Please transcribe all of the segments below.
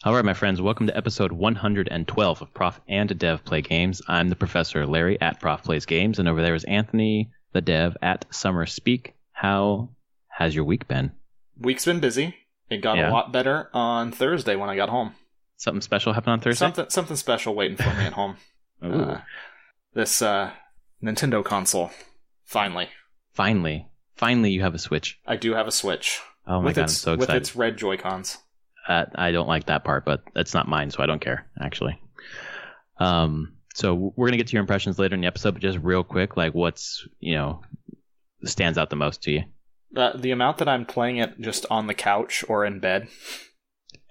All right, my friends, welcome to episode 112 of Prof and Dev Play Games. I'm the professor, Larry, at Prof Plays Games, and over there is Anthony, the dev, at Summer Speak. How has your week been? Week's been busy. It got a lot better on Thursday when I got home. Something special happened on Thursday? Something special waiting for me at home. This Nintendo console. Finally. Finally you have a Switch. I do have a Switch. Oh my God, I'm so excited. With its red Joy-Cons. I don't like that part, but that's not mine, so I don't care, actually. So we're going to get to your impressions later in the episode, but just real quick, like what's, stands out the most to you? The amount that I'm playing it just on the couch or in bed.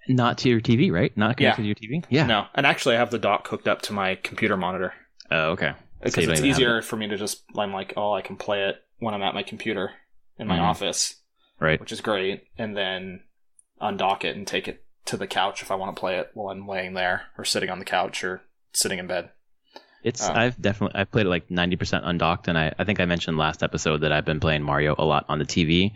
Not to your TV, right? Not connected to your TV? Yeah. No, and actually I have the dock hooked up to my computer monitor. Oh, okay. Because it's easier for me to just, I'm like, I can play it when I'm at my computer in my office. Right. Which is great. And then undock it and take it to the couch if I want to play it while I'm laying there or sitting on the couch or sitting in bed. I've played it like 90% undocked, and I think I mentioned last episode that I've been playing Mario a lot on the TV.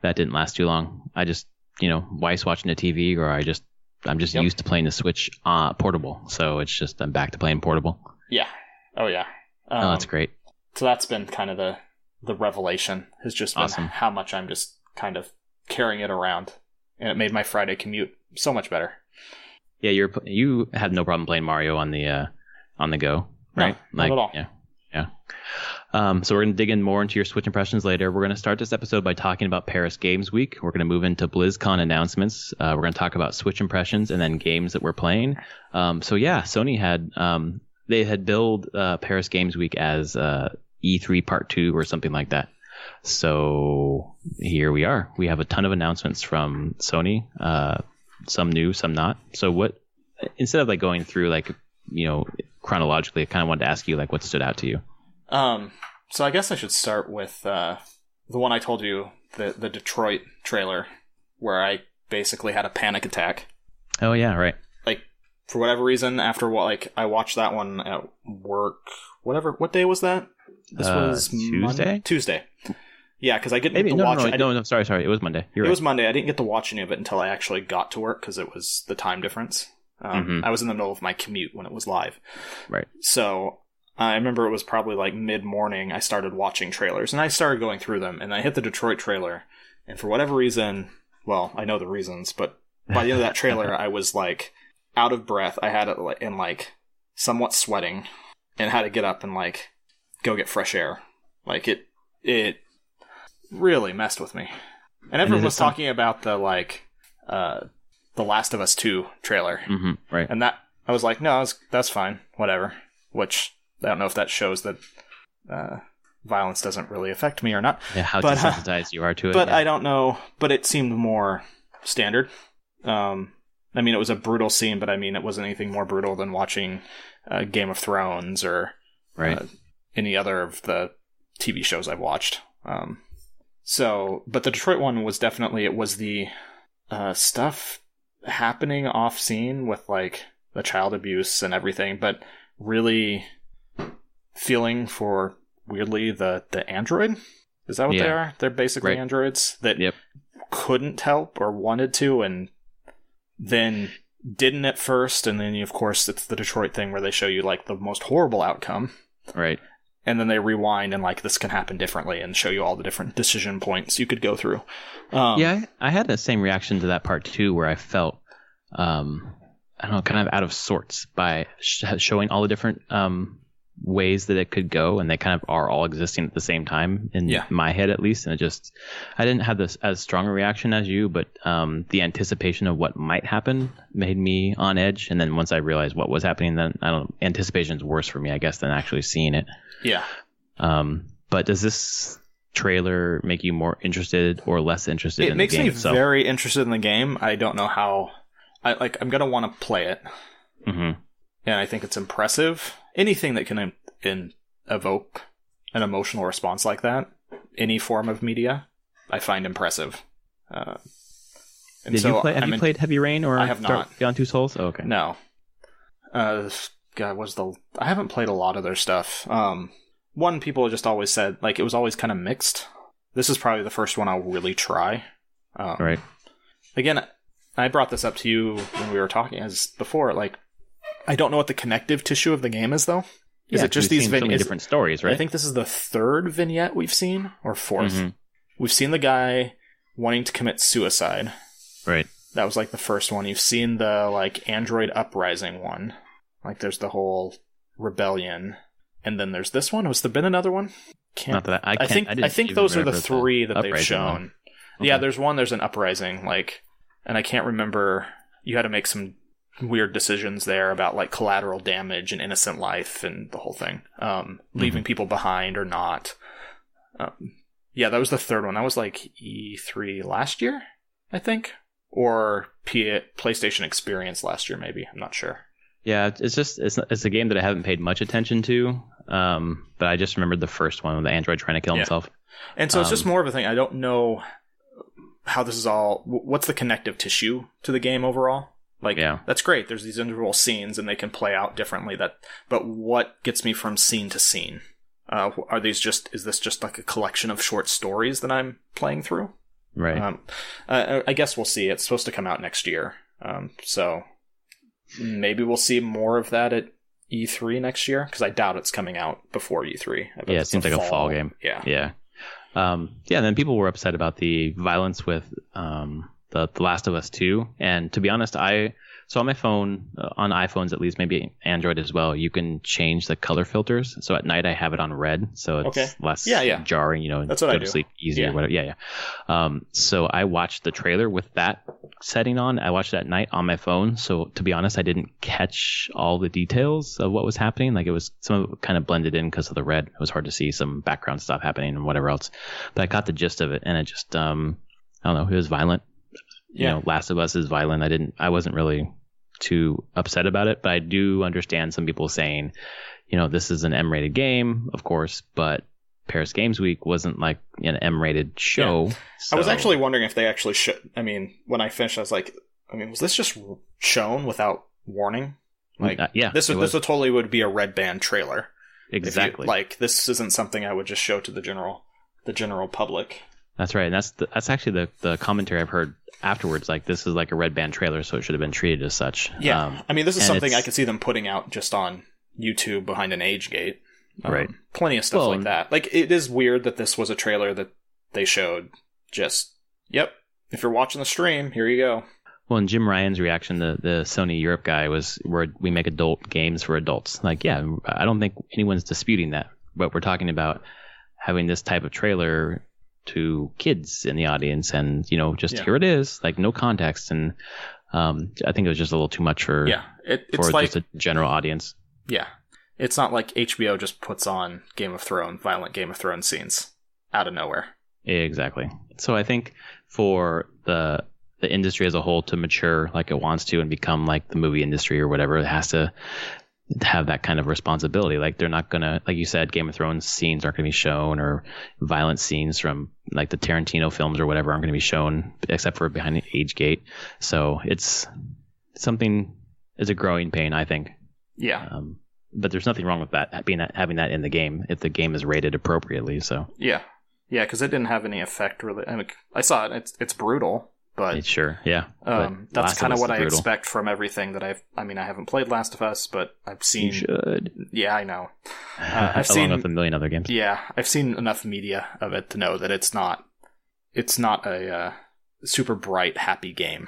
That didn't last too long. I just, Wife's watching the TV, or I'm just used to playing the Switch portable. So it's just I'm back to playing portable. Yeah. Oh yeah. That's great. So that's been kind of the revelation, has just been awesome. How much I'm just kind of carrying it around. And it made my Friday commute so much better. Yeah, you had no problem playing Mario on the go, right? No, not at all. Yeah. So we're going to dig in more into your Switch impressions later. We're going to start this episode by talking about Paris Games Week. We're going to move into Blizzcon announcements. We're going to talk about Switch impressions and then games that we're playing. Sony had billed Paris Games Week as E3 Part 2 or something like that. So here we are. We have a ton of announcements from Sony, some new, some not. So instead of like going through chronologically, I kind of wanted to ask you like what stood out to you. So I guess I should start with the one I told you, the Detroit trailer, where I basically had a panic attack. Oh yeah, right. Like for whatever reason, after I watched that one at work. What day was that? This was Tuesday. Tuesday. Yeah, because I didn't get to watch it. No, sorry. It was Monday. It was Monday. I didn't get to watch any of it until I actually got to work because it was the time difference. I was in the middle of my commute when it was live. Right. So I remember it was probably like mid-morning I started watching trailers, and I started going through them, and I hit the Detroit trailer, and for whatever reason, well, I know the reasons, but by the end of that trailer, I was like out of breath. I had it and like somewhat sweating, and had to get up and like go get fresh air. Like it really messed with me. And everyone was talking about the Last of Us 2 trailer. Mm-hmm, right. And that I was like, no, that's fine, whatever. Which I don't know if that shows that violence doesn't really affect me or not. Yeah, how desensitized you are to it. But yeah. I don't know. But it seemed more standard. It was a brutal scene, but it wasn't anything more brutal than watching Game of Thrones or any other of the TV shows I've watched. But the Detroit one was definitely, it was the stuff happening off scene with like the child abuse and everything, but really feeling for weirdly the android. Is that what they are? They're basically androids that couldn't help or wanted to, and then didn't at first, and then of course it's the Detroit thing where they show you like the most horrible outcome. Right. And then they rewind and like this can happen differently and show you all the different decision points you could go through. I had the same reaction to that part too, where I felt, kind of out of sorts by showing all the different ways that it could go, and they kind of are all existing at the same time in my head at least. And I didn't have this as strong a reaction as you, but the anticipation of what might happen made me on edge. And then once I realized what was happening, then anticipation is worse for me, I guess, than actually seeing it. Yeah. But does this trailer make you more interested or less interested in the game? It makes me very interested in the game. I don't know how. I'm going to want to play it. Mm-hmm. And I think it's impressive. Anything that can evoke an emotional response like that, any form of media, I find impressive. Have you played Heavy Rain or I have not. Beyond Two Souls? Oh, okay. No. I haven't played a lot of their stuff. One, people just always said, like, it was always kind of mixed. This is probably the first one I'll really try. Right. Again, I brought this up to you when we were talking as before. Like, I don't know what the connective tissue of the game is, though. Is it just these so many different stories, right? I think this is the third vignette we've seen, or fourth. Mm-hmm. We've seen the guy wanting to commit suicide. Right. That was like the first one. You've seen the like Android Uprising one. Like there's the whole rebellion, and then there's this one. Has there been another one? Not that I think those are the three that they've shown. Okay. Yeah, there's an Uprising, like, and I can't remember. You had to make some weird decisions there about like collateral damage and innocent life and the whole thing, leaving people behind or not. Yeah, that was the third one. That was like E3 last year, I think, or PlayStation Experience last year, maybe. I'm not sure. Yeah, it's a game that I haven't paid much attention to, but I just remembered the first one with the android trying to kill himself. And so it's just more of a thing. I don't know how this is all. What's the connective tissue to the game overall? Like, that's great. There's these individual scenes, and they can play out differently. But what gets me from scene to scene? Is this just like a collection of short stories that I'm playing through? Right. I guess we'll see. It's supposed to come out next year. So maybe we'll see more of that at E3 next year, because I doubt it's coming out before E3. Yeah, it seems like a fall game. Yeah. And then people were upset about the violence with the Last of Us 2. And to be honest, so on my phone, on iPhones at least, maybe Android as well, you can change the color filters. So at night I have it on red, so it's less jarring, That's what I do. Sleep easier, whatever. Yeah. So I watched the trailer with that setting on. I watched it at night on my phone. So to be honest, I didn't catch all the details of what was happening. Like some of it kind of blended in because of the red. It was hard to see some background stuff happening and whatever else. But I got the gist of it, and it just, I don't know, it was violent. You know, Last of Us is violent. I wasn't really too upset about it, but I do understand some people saying, you know, this is an M-rated game, of course, but Paris Games Week wasn't like an M-rated show. Yeah. So. I was actually wondering if they actually should. I mean, when I finished, I was like, was this just shown without warning? Like, this would totally would be a red band trailer. Exactly. This isn't something I would just show to the general public. That's right, and that's actually the commentary I've heard afterwards. Like, this is like a red band trailer, so it should have been treated as such. Yeah, this is something I could see them putting out just on YouTube behind an age gate. Right. Plenty of stuff like that. Like, it is weird that this was a trailer that they showed. Just, if you're watching the stream, here you go. Well, and Jim Ryan's reaction, the Sony Europe guy, was we make adult games for adults. Like, I don't think anyone's disputing that, but we're talking about having this type of trailer to kids in the audience, and here it is, like no context, and I think it was just a little too much for just a general audience. Yeah, it's not like HBO just puts on violent Game of Thrones scenes out of nowhere. Exactly. So I think for the industry as a whole to mature like it wants to and become like the movie industry or whatever, it has to have that kind of responsibility. Like, they're not gonna, like you said, Game of Thrones scenes aren't gonna be shown, or violent scenes from like the Tarantino films or whatever aren't gonna be shown, except for behind the age gate. So it's a growing pain, I think. Yeah. But there's nothing wrong with that having that in the game if the game is rated appropriately. So yeah, because it didn't have any effect really. I mean, I saw it. It's brutal. But sure, yeah. That's kind of what I expect from everything that I haven't played Last of Us, but I've seen. You should. Yeah, I know. Along with a million other games. Yeah, I've seen enough media of it to know that it's not a super bright, happy game.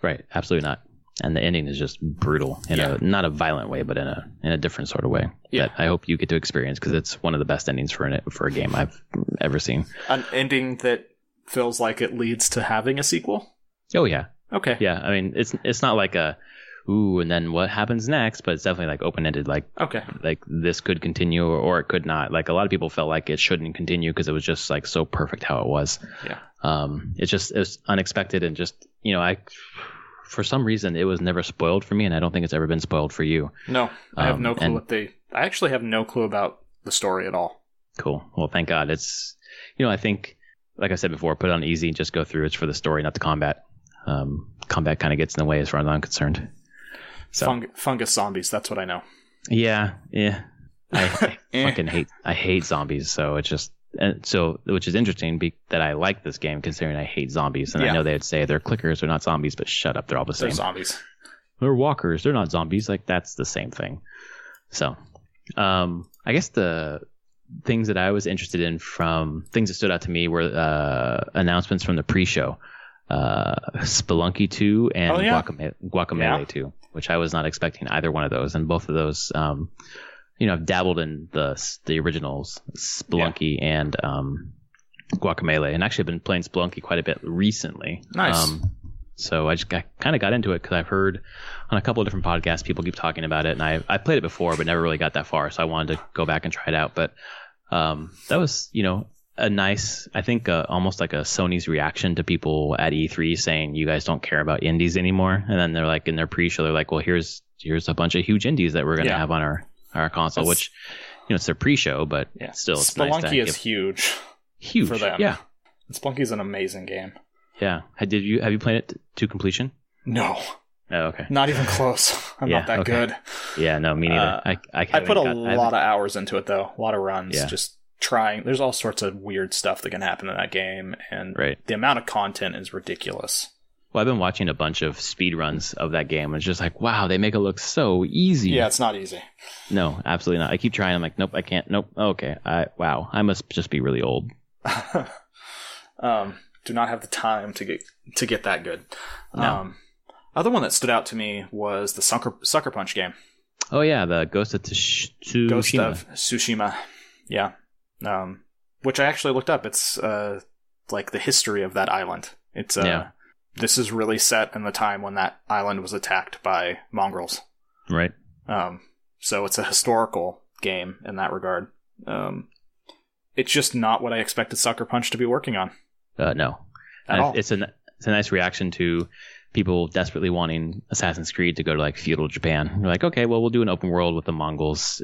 Right, absolutely not. And the ending is just brutal in not a violent way, but in a different sort of way. Yeah. That I hope you get to experience, because it's one of the best endings for a game I've ever seen. An ending that feels like it leads to having a sequel? Oh, yeah. Okay. Yeah, I mean, it's not like and then what happens next, but it's definitely like open-ended, like, okay, like this could continue or it could not. Like, a lot of people felt like it shouldn't continue because it was just like so perfect how it was. Yeah. It was unexpected, and just, for some reason it was never spoiled for me, and I don't think it's ever been spoiled for you. No, I have no clue I actually have no clue about the story at all. Cool. Well, thank God. It's, I think, like I said before, put it on easy, just go through. It's for the story, not the combat. Combat kind of gets in the way as far as I'm concerned. So. Fungus zombies, that's what I know. Yeah. I fucking hate zombies, so it's and so, which is interesting that I like this game considering I hate zombies. And I know they'd say they're clickers, they're not zombies, but shut up, they're all the same. They're zombies. They're walkers, they're not zombies. Like, that's the same thing. So, I guess the things that I was interested in from things that stood out to me were announcements from the pre-show. Spelunky 2 and Guacamelee 2, which I was not expecting either one of those. And both of those, I've dabbled in the originals, Spelunky and Guacamelee, and actually I've been playing Spelunky quite a bit recently. Nice. So I kind of got into it because I've heard on a couple of different podcasts people keep talking about it, and I played it before but never really got that far, so I wanted to go back and try it out. But that was a nice, I think almost like a Sony's reaction to people at E3 saying you guys don't care about indies anymore, and then they're like in their pre-show they're like, well, here's a bunch of huge indies that we're going to have on our console, which it's their pre-show, but still it's Spelunky nice to is huge for them. Yeah, Spelunky is an amazing game. Yeah. Have you played it to completion? No. Oh, okay. Not even close. I'm not that good. Yeah, no, me neither. I put a lot of hours into it, though. A lot of runs. Just trying. There's all sorts of weird stuff that can happen in that game, and the amount of content is ridiculous. Well, I've been watching a bunch of speed runs of that game, and it's just like, wow, they make it look so easy. Yeah, it's not easy. No, absolutely not. I keep trying. I'm like, nope, I can't. Nope. Okay. Wow. I must just be really old. Do not have the time to get that good. No. Other one that stood out to me was the Sucker Punch game. Oh yeah, the Ghost of Tsushima. Ghost of Tsushima. Yeah. Which I actually looked up. It's like the history of that island. It's this is really set in the time when that island was attacked by mongrels. Right. So it's a historical game in that regard. It's just not what I expected Sucker Punch to be working on. No. At all. It's a nice reaction to people desperately wanting Assassin's Creed to go to like feudal Japan. They're like, okay, well, we'll do an open world with the Mongols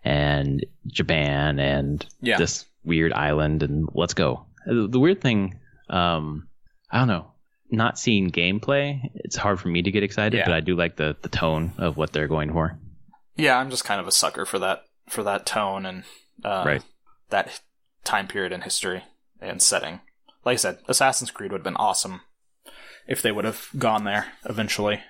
and Japan and this weird island, and let's go. The weird thing, I don't know, not seeing gameplay, it's hard for me to get excited, but I do like the tone of what they're going for. Yeah, I'm just kind of a sucker for that tone and that time period in history and setting. Like I said, Assassin's Creed would have been awesome if they would have gone there eventually.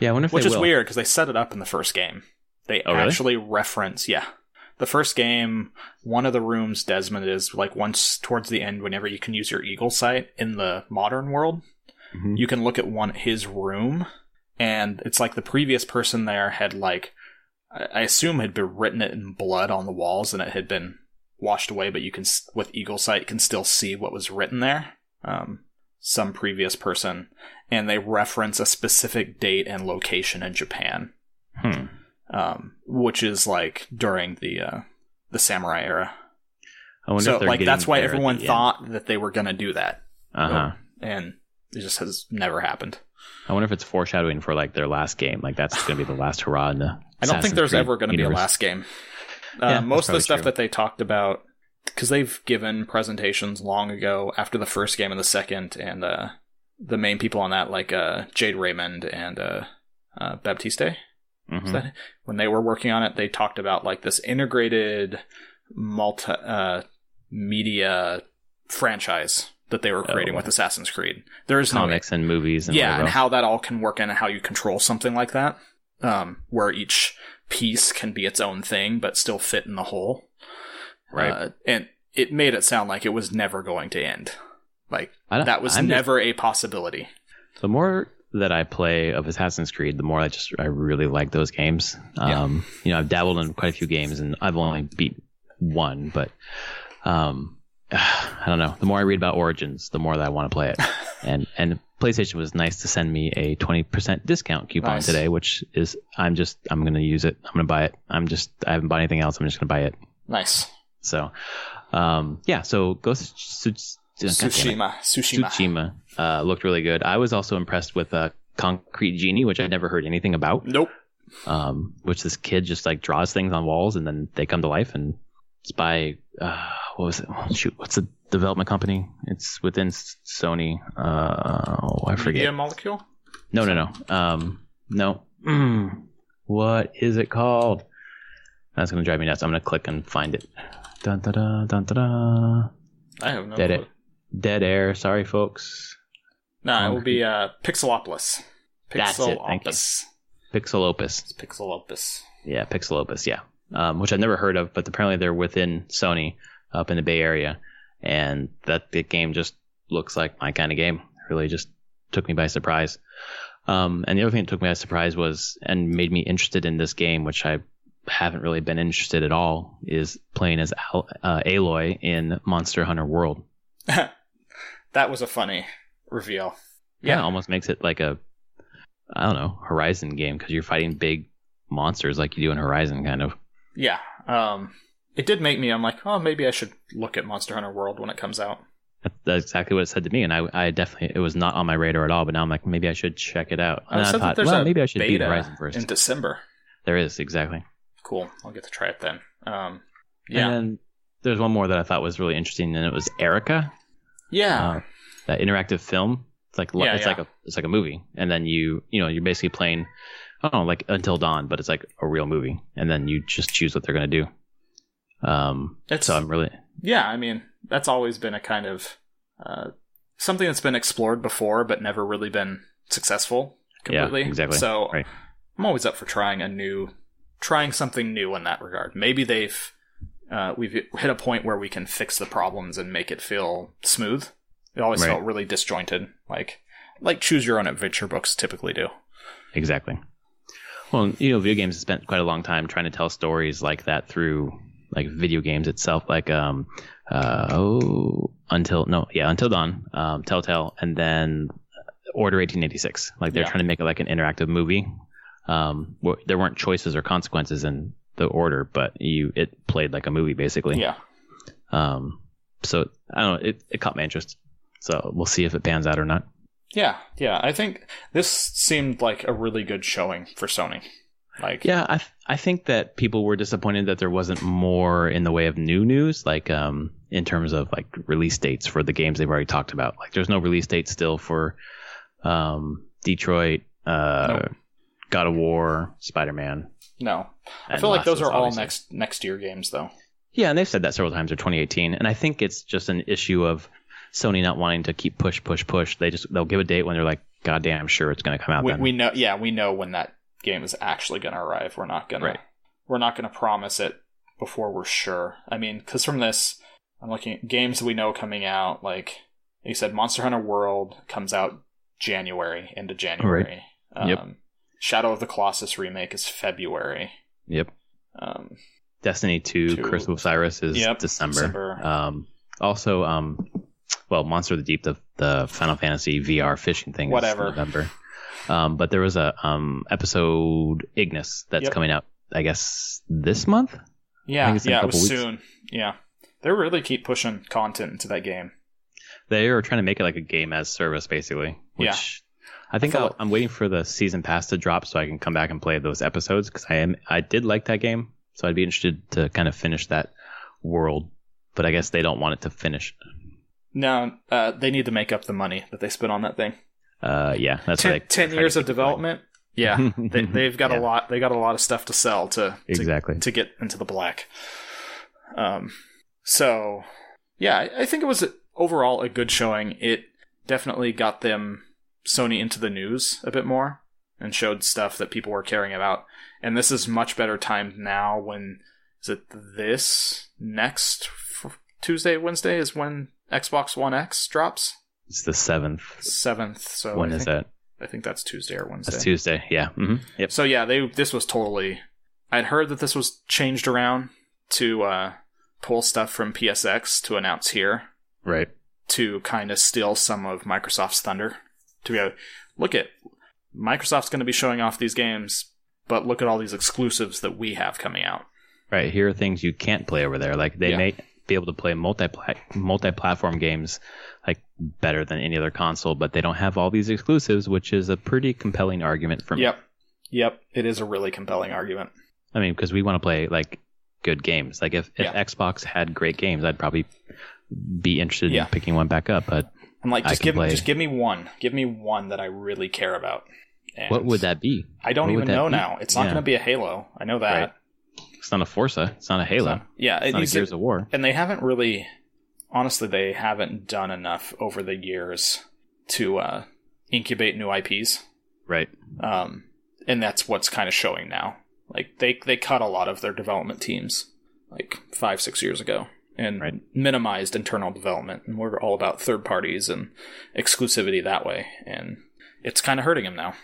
Yeah, I wonder if Which they is will. weird because they set it up in the first game. They actually reference, the first game, one of the rooms Desmond is like once towards the end, whenever you can use your eagle sight in the modern world, you can look at his room, and it's like the previous person there had like, I assume had been written it in blood on the walls and it had been washed away, but you can, with eagle sight, can still see what was written there. Some previous person, and they reference a specific date and location in Japan, which is like during the samurai era. I wonder so if they're like that's why there everyone thought that they were going to do that, and it just has never happened. I wonder if it's foreshadowing for like their last game, like that's going to be the last hurrah in the I don't think there's Creed ever going to be a last game. Most of the stuff that they talked about, because they've given presentations long ago after the first game and the second, and the main people on that, like Jade Raymond and Baptiste, when they were working on it, they talked about like this integrated multimedia franchise that they were creating with Assassin's Creed. There's comics and movies, and and how that all can work and how you control something like that, where each piece can be its own thing but still fit in the whole. Right. And it made it sound like it was never going to end. Like, that was never a possibility. The more that I play of Assassin's Creed, the more I really like those games. I've dabbled in quite a few games, and I've only beat one, but I don't know. The more I read about Origins, the more that I want to play it. And PlayStation was nice to send me a 20% discount coupon today, which is, I'm going to use it. I'm going to buy it. I haven't bought anything else. I'm just going to buy it. Nice. So, so Ghost Tsushima looked really good. I was also impressed with Concrete Genie, which I'd never heard anything about. Nope. Which this kid just like draws things on walls and then they come to life, and it's by what was it? Oh, shoot, what's the development company? It's within Sony. I forget. Media Molecule? No. What is it called? That's going to drive me nuts. I'm going to click and find it. Dun, da, da, dun, da, da. I have no clue. Dead air. Sorry, folks. No, it will be Pixelopolis. That's it. Thank you. Pixelopus. It's Pixelopus. Yeah, Pixelopus. Yeah, which I've never heard of, but apparently they're within Sony up in the Bay Area, and that the game just looks like my kind of game. Really, just took me by surprise. And the other thing that took me by surprise was and made me interested in this game, which I haven't really been interested at all, is playing as Aloy in Monster Hunter World. That was a funny reveal. Yeah, it almost makes it like a, I don't know, Horizon game, because you're fighting big monsters like you do in Horizon, kind of. Yeah. It did make me, I'm like, oh, maybe I should look at Monster Hunter World when it comes out. That's exactly what it said to me, and I definitely, it was not on my radar at all, but now I'm like, maybe I should check it out. And I thought, well, maybe I should beat Horizon first. In December. There is, exactly. Cool. I'll get to try it then. Yeah. And then there's one more that I thought was really interesting, and it was Erica. Yeah. That interactive film. It's like it's like a movie, and then you're basically playing, I don't know, like Until Dawn, but it's like a real movie, and then you just choose what they're gonna do. So I'm really I mean, that's always been a kind of something that's been explored before, but never really been successful completely. Yeah, exactly. So right. I'm always up for trying something new in that regard. Maybe we've hit a point where we can fix the problems and make it feel smooth. It always felt really disjointed, like choose your own adventure books typically do. Exactly. Well, video games have spent quite a long time trying to tell stories like that through like video games itself, like Until Dawn, Telltale, and then Order 1886. Like they're trying to make it like an interactive movie. There weren't choices or consequences in the order, but it played like a movie basically. Yeah. So I don't know. It caught my interest. So we'll see if it pans out or not. Yeah. I think this seemed like a really good showing for Sony. I think that people were disappointed that there wasn't more in the way of new news, like in terms of like release dates for the games they've already talked about. Like there's no release date still for Detroit, nope. God of War, Spider-Man. No, I feel like those are all next year games though. Yeah, and they've said that several times for 2018, and I think it's just an issue of Sony not wanting to keep push. They'll give a date when they're like, God damn sure it's going to come out. We know when that game is actually going to arrive. We're not going to promise it before we're sure. I mean, because from this, I'm looking at games that we know coming out. Like you said, Monster Hunter World comes out into January. Right. Yep. Shadow of the Colossus remake is February. Yep. Destiny 2 Curse of Osiris is December. Also, Monster of the Deep, the Final Fantasy VR fishing thing is November. But there was a episode Ignis that's coming out, I guess, this month? Yeah, it was soon. Yeah. They really keep pushing content into that game. They are trying to make it like a game as service, basically. Which I think I'm waiting for the season pass to drop so I can come back and play those episodes, because I did like that game, so I'd be interested to kind of finish that world. But I guess they don't want it to finish. No, they need to make up the money that they spent on that thing. That's 10 years of development. Yeah, they've got a lot. They got a lot of stuff to sell to get into the black. So yeah, I think it was overall a good showing. It definitely got Sony into the news a bit more and showed stuff that people were caring about. And this is much better timed now. When is it? This next Tuesday, Wednesday is when Xbox One X drops. It's the 7th. 7th. So when is that? I think that's Tuesday or Wednesday. That's Tuesday. Yeah. Mm-hmm. Yep. So yeah, this was totally. I'd heard that this was changed around to pull stuff from PSX to announce here. Right. To kind of steal some of Microsoft's thunder. To be look at Microsoft's going to be showing off these games, but look at all these exclusives that we have coming out. Right. Here are things you can't play over there. Like they may be able to play multi-platform games like better than any other console, but they don't have all these exclusives, which is a pretty compelling argument for me. Yep. It is a really compelling argument. I mean, because we want to play like good games. Like if Xbox had great games, I'd probably be interested in picking one back up. But I'm like, just give me one. Give me one that I really care about. And what would that be? I don't even know now. It's not going to be a Halo. I know that. Right. It's not a Forza. It's not a Halo. It's not a Gears of War. And they haven't really, honestly, they haven't done enough over the years to incubate new IPs. Right. And that's what's kind of showing now. Like they cut a lot of their development teams like 5-6 years ago and minimized internal development. And we're all about third parties and exclusivity that way. And it's kind of hurting them now.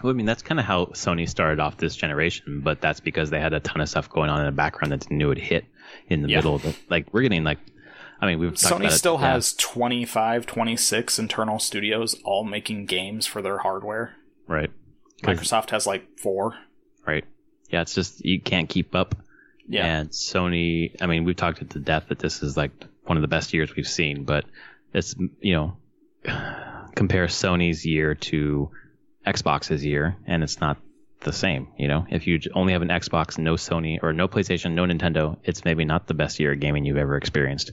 Well, I mean, that's kind of how Sony started off this generation, but that's because they had a ton of stuff going on in the background that they knew would hit in the middle of it. Like, we're getting like, I mean, we've talked Sony about still has 25, 26 internal studios all making games for their hardware. Right. Microsoft has like 4. Right. Yeah, it's just, you can't keep up. Yeah. And Sony, I mean, we've talked it to death that this is like one of the best years we've seen, but it's, compare Sony's year to Xbox's year, and it's not the same. If you only have an Xbox, no Sony, or no PlayStation, no Nintendo, it's maybe not the best year of gaming you've ever experienced,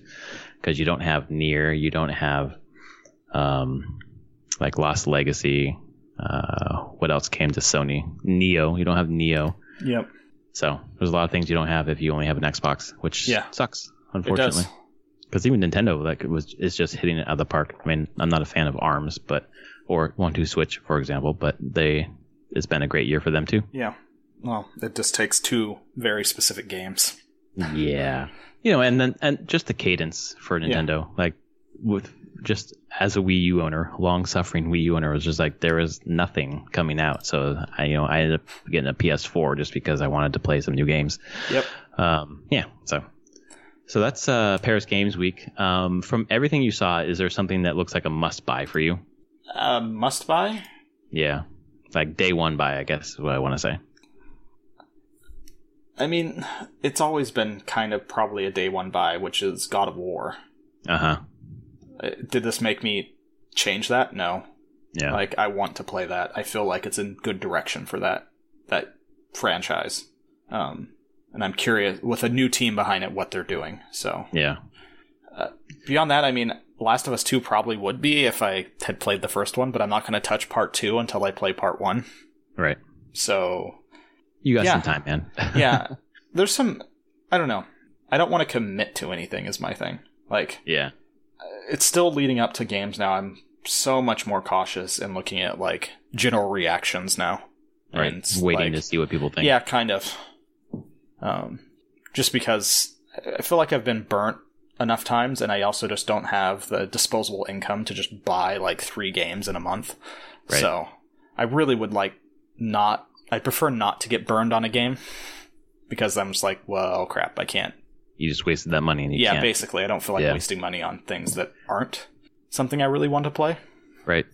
because you don't have Nier, you don't have like Lost Legacy. What else came to Sony? Neo. You don't have Neo. Yep. So there's a lot of things you don't have if you only have an Xbox, which sucks, unfortunately. It does. Because even Nintendo, is just hitting it out of the park. I mean, I'm not a fan of ARMS, or 1-2 Switch, for example, but it's been a great year for them too. Yeah. Well, it just takes 2 very specific games. Yeah. And just the cadence for Nintendo, like with just as a Wii U owner, long-suffering Wii U owner, was just like there was nothing coming out. So I ended up getting a PS4 just because I wanted to play some new games. Yep. So that's Paris Games Week. From everything you saw, is there something that looks like a must-buy for you? Must buy? Yeah. Like day one buy, I guess is what I want to say. I mean, it's always been kind of probably a day one buy, which is God of War. Uh-huh. Did this make me change that? No. Yeah. Like, I want to play that. I feel like it's in good direction for that franchise. And I'm curious, with a new team behind it, what they're doing. So yeah. Beyond that, I mean, Last of Us 2 probably would be if I had played the first one, but I'm not going to touch part 2 until I play part 1. Right. So you got some time, man. Yeah. There's some, I don't know. I don't want to commit to anything is my thing. Like, yeah. It's still leading up to games now. I'm so much more cautious and looking at like general reactions now. Right. And waiting to see what people think. Yeah, kind of. Just because I feel like I've been burnt enough times, and I also just don't have the disposable income to just buy like 3 games in a month. Right. So I really would I prefer not to get burned on a game, because I'm just like, well, crap, I can't. You just wasted that money and you can't. Basically. I don't feel like wasting money on things that aren't something I really want to play. Right.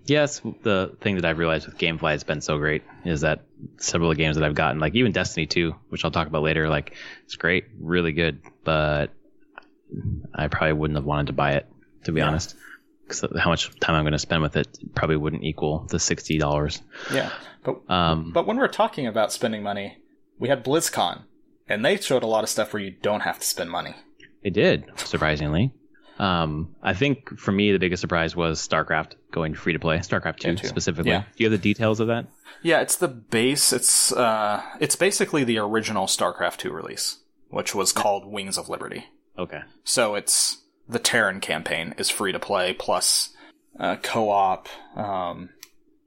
Yes, the thing that I've realized with GameFly has been so great is that several of the games that I've gotten, like even Destiny 2, which I'll talk about later, like it's great, really good, but I probably wouldn't have wanted to buy it, to be honest. Because how much time I'm going to spend with it probably wouldn't equal the $60. Yeah, but when we're talking about spending money, we had BlizzCon, and they showed a lot of stuff where you don't have to spend money. They did, surprisingly. I think for me the biggest surprise was StarCraft going free to play. StarCraft 2 specifically. Yeah. Do you have the details of that? Yeah, it's the base. It's basically the original StarCraft 2 release, which was called Wings of Liberty. Okay. So it's the Terran campaign is free to play plus co-op and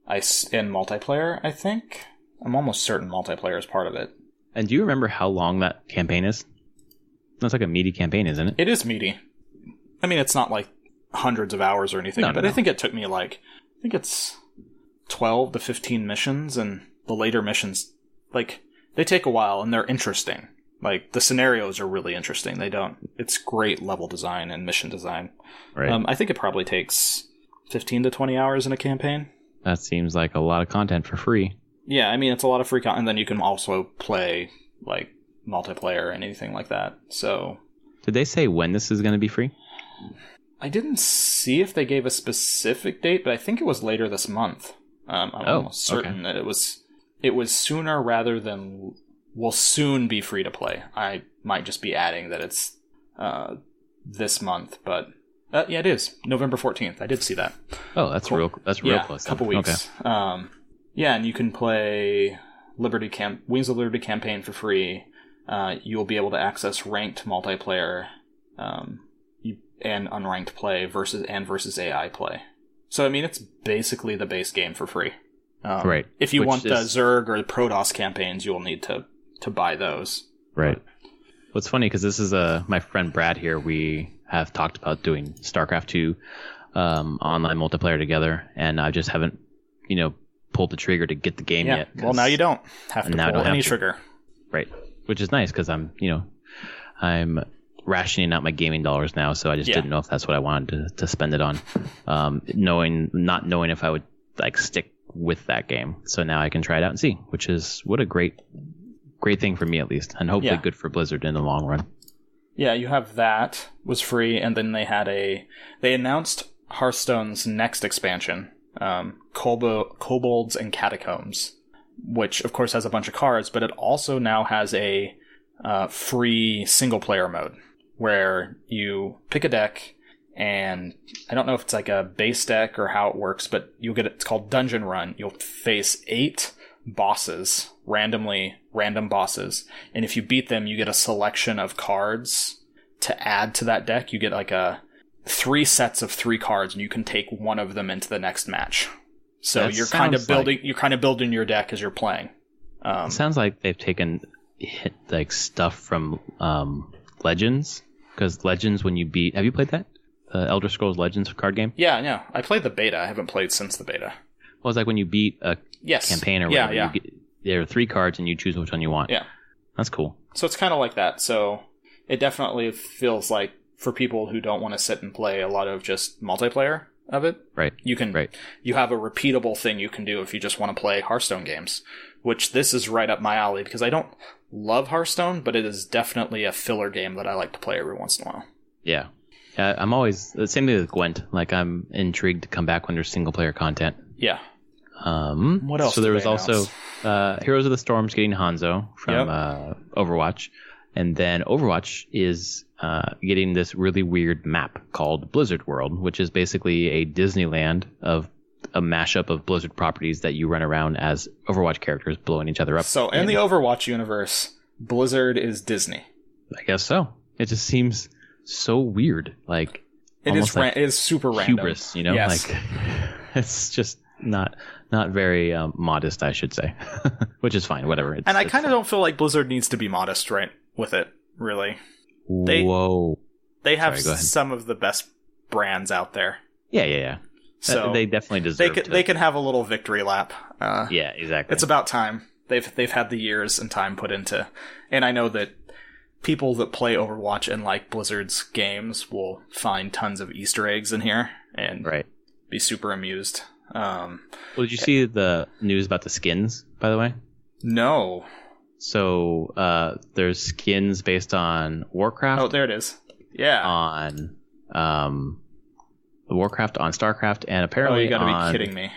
multiplayer, I think. I'm almost certain multiplayer is part of it. And do you remember how long that campaign is? That's like a meaty campaign, isn't it? It is meaty. I mean, it's not like hundreds of hours or anything, but I think it took me I think it's 12 to 15 missions, and the later missions, like, they take a while and they're interesting. Like, the scenarios are really interesting. It's great level design and mission design. Right. I think it probably takes 15 to 20 hours in a campaign. That seems like a lot of content for free. Yeah, I mean, it's a lot of free content, and then you can also play, like, multiplayer and anything like that, so... Did they say when this is going to be free? I didn't see if they gave a specific date, but I think it was later this month. I'm almost certain that it was sooner rather than will soon be free to play. I might just be adding that it's this month, but yeah, it is November 14th. I did see that. Oh, that's cool. real close. A couple weeks. Okay. Yeah, and you can play Wings of Liberty campaign for free. you will be able to access ranked multiplayer and unranked play versus AI play. So, I mean, it's basically the base game for free. Right. If you want the Zerg or the Protoss campaigns, you will need to buy those. Right. What's funny, because this is my friend Brad here, we have talked about doing StarCraft 2 online multiplayer together, and I just haven't, pulled the trigger to get the game yet. Well, now you don't have to pull any trigger. Right. Which is nice, because I'm rationing out my gaming dollars now, so I just didn't know if that's what I wanted to spend it on, not knowing if I would stick with that game. So now I can try it out and see, which is what a great thing for me, at least, and hopefully good for Blizzard in the long run. Yeah, you have that was free, and then they announced Hearthstone's next expansion, Kobolds and Catacombs, which of course has a bunch of cards, but it also now has a free single player mode where you pick a deck, and I don't know if it's like a base deck or how it works, but it's called Dungeon Run. You'll face 8 bosses, random bosses, and if you beat them, you get a selection of cards to add to that deck. You get 3 sets of 3 cards, and you can take one of them into the next match. So you're kind of building your deck as you're playing. It sounds like they've taken stuff from Legends, because Legends, when you beat, have you played that? Elder Scrolls Legends card game? Yeah, no. I played the beta. I haven't played since the beta. Well, it's like when you beat a campaign or whatever. There are 3 cards, and you choose which one you want. Yeah. That's cool. So it's kind of like that. So it definitely feels like, for people who don't want to sit and play a lot of just multiplayer of it, right? You have a repeatable thing you can do if you just want to play Hearthstone games, which this is right up my alley, because I don't love Hearthstone, but it is definitely a filler game that I like to play every once in a while. Yeah. I'm always the same thing with Gwent. I'm intrigued to come back when there's single player content. Yeah. What else? So there was also Heroes of the Storm's getting Hanzo from Overwatch, and then Overwatch is getting this really weird map called Blizzard World, which is basically a Disneyland of a mashup of Blizzard properties that you run around as Overwatch characters blowing each other up. So in the Overwatch universe, Blizzard is Disney. I guess so. It just seems so weird. It is super hubris, random. Yes. It's just not very modest, I should say, which is fine. Whatever. And I kind of don't feel like Blizzard needs to be modest, right, with it. Really. They have some of the best brands out there. Yeah. So they definitely deserve they can have a little victory lap. Yeah, exactly. It's about time. They've had the years and time put into, and I know that people that play Overwatch and like Blizzard's games will find tons of Easter eggs in here and be super amused. Well, did you see the news about the skins, by the way? No. So there's skins based on Warcraft. Oh, there it is. Yeah. On Warcraft, on StarCraft, and apparently you gotta be kidding me.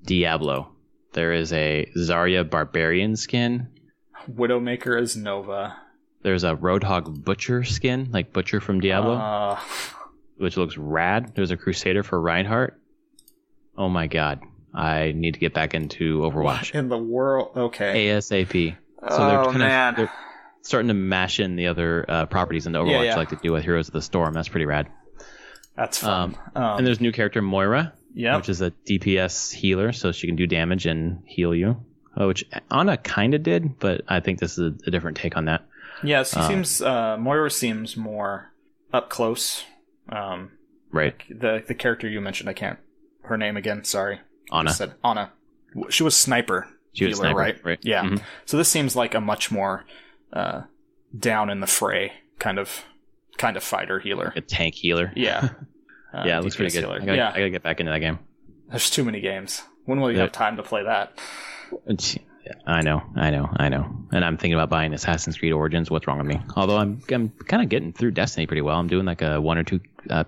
Diablo. There is a Zarya Barbarian skin. Widowmaker is Nova. There's a Roadhog Butcher skin, like Butcher from Diablo, which looks rad. There's a Crusader for Reinhardt. Oh my god. I need to get back into Overwatch. What in the world? Okay. ASAP. So they're starting to mash in the other properties into Overwatch, like they do with Heroes of the Storm. That's pretty rad. That's fun. And there's a new character, Moira, which is a DPS healer, so she can do damage and heal you, which Ana kind of did, but I think this is a different take on that. Yes, Moira seems more up close. Right. The character you mentioned, her name again, sorry. Ana. Ana. She was sniper. She was healer, sniper, right? Yeah. Mm-hmm. So this seems like a much more down in the fray kind of fighter healer. A tank healer. Yeah. Yeah, it looks pretty good. I gotta get back into that game. There's too many games. When will you have time to play that? I know. And I'm thinking about buying Assassin's Creed Origins. What's wrong with me? Although I'm kind of getting through Destiny pretty well. I'm doing like a 1 or 2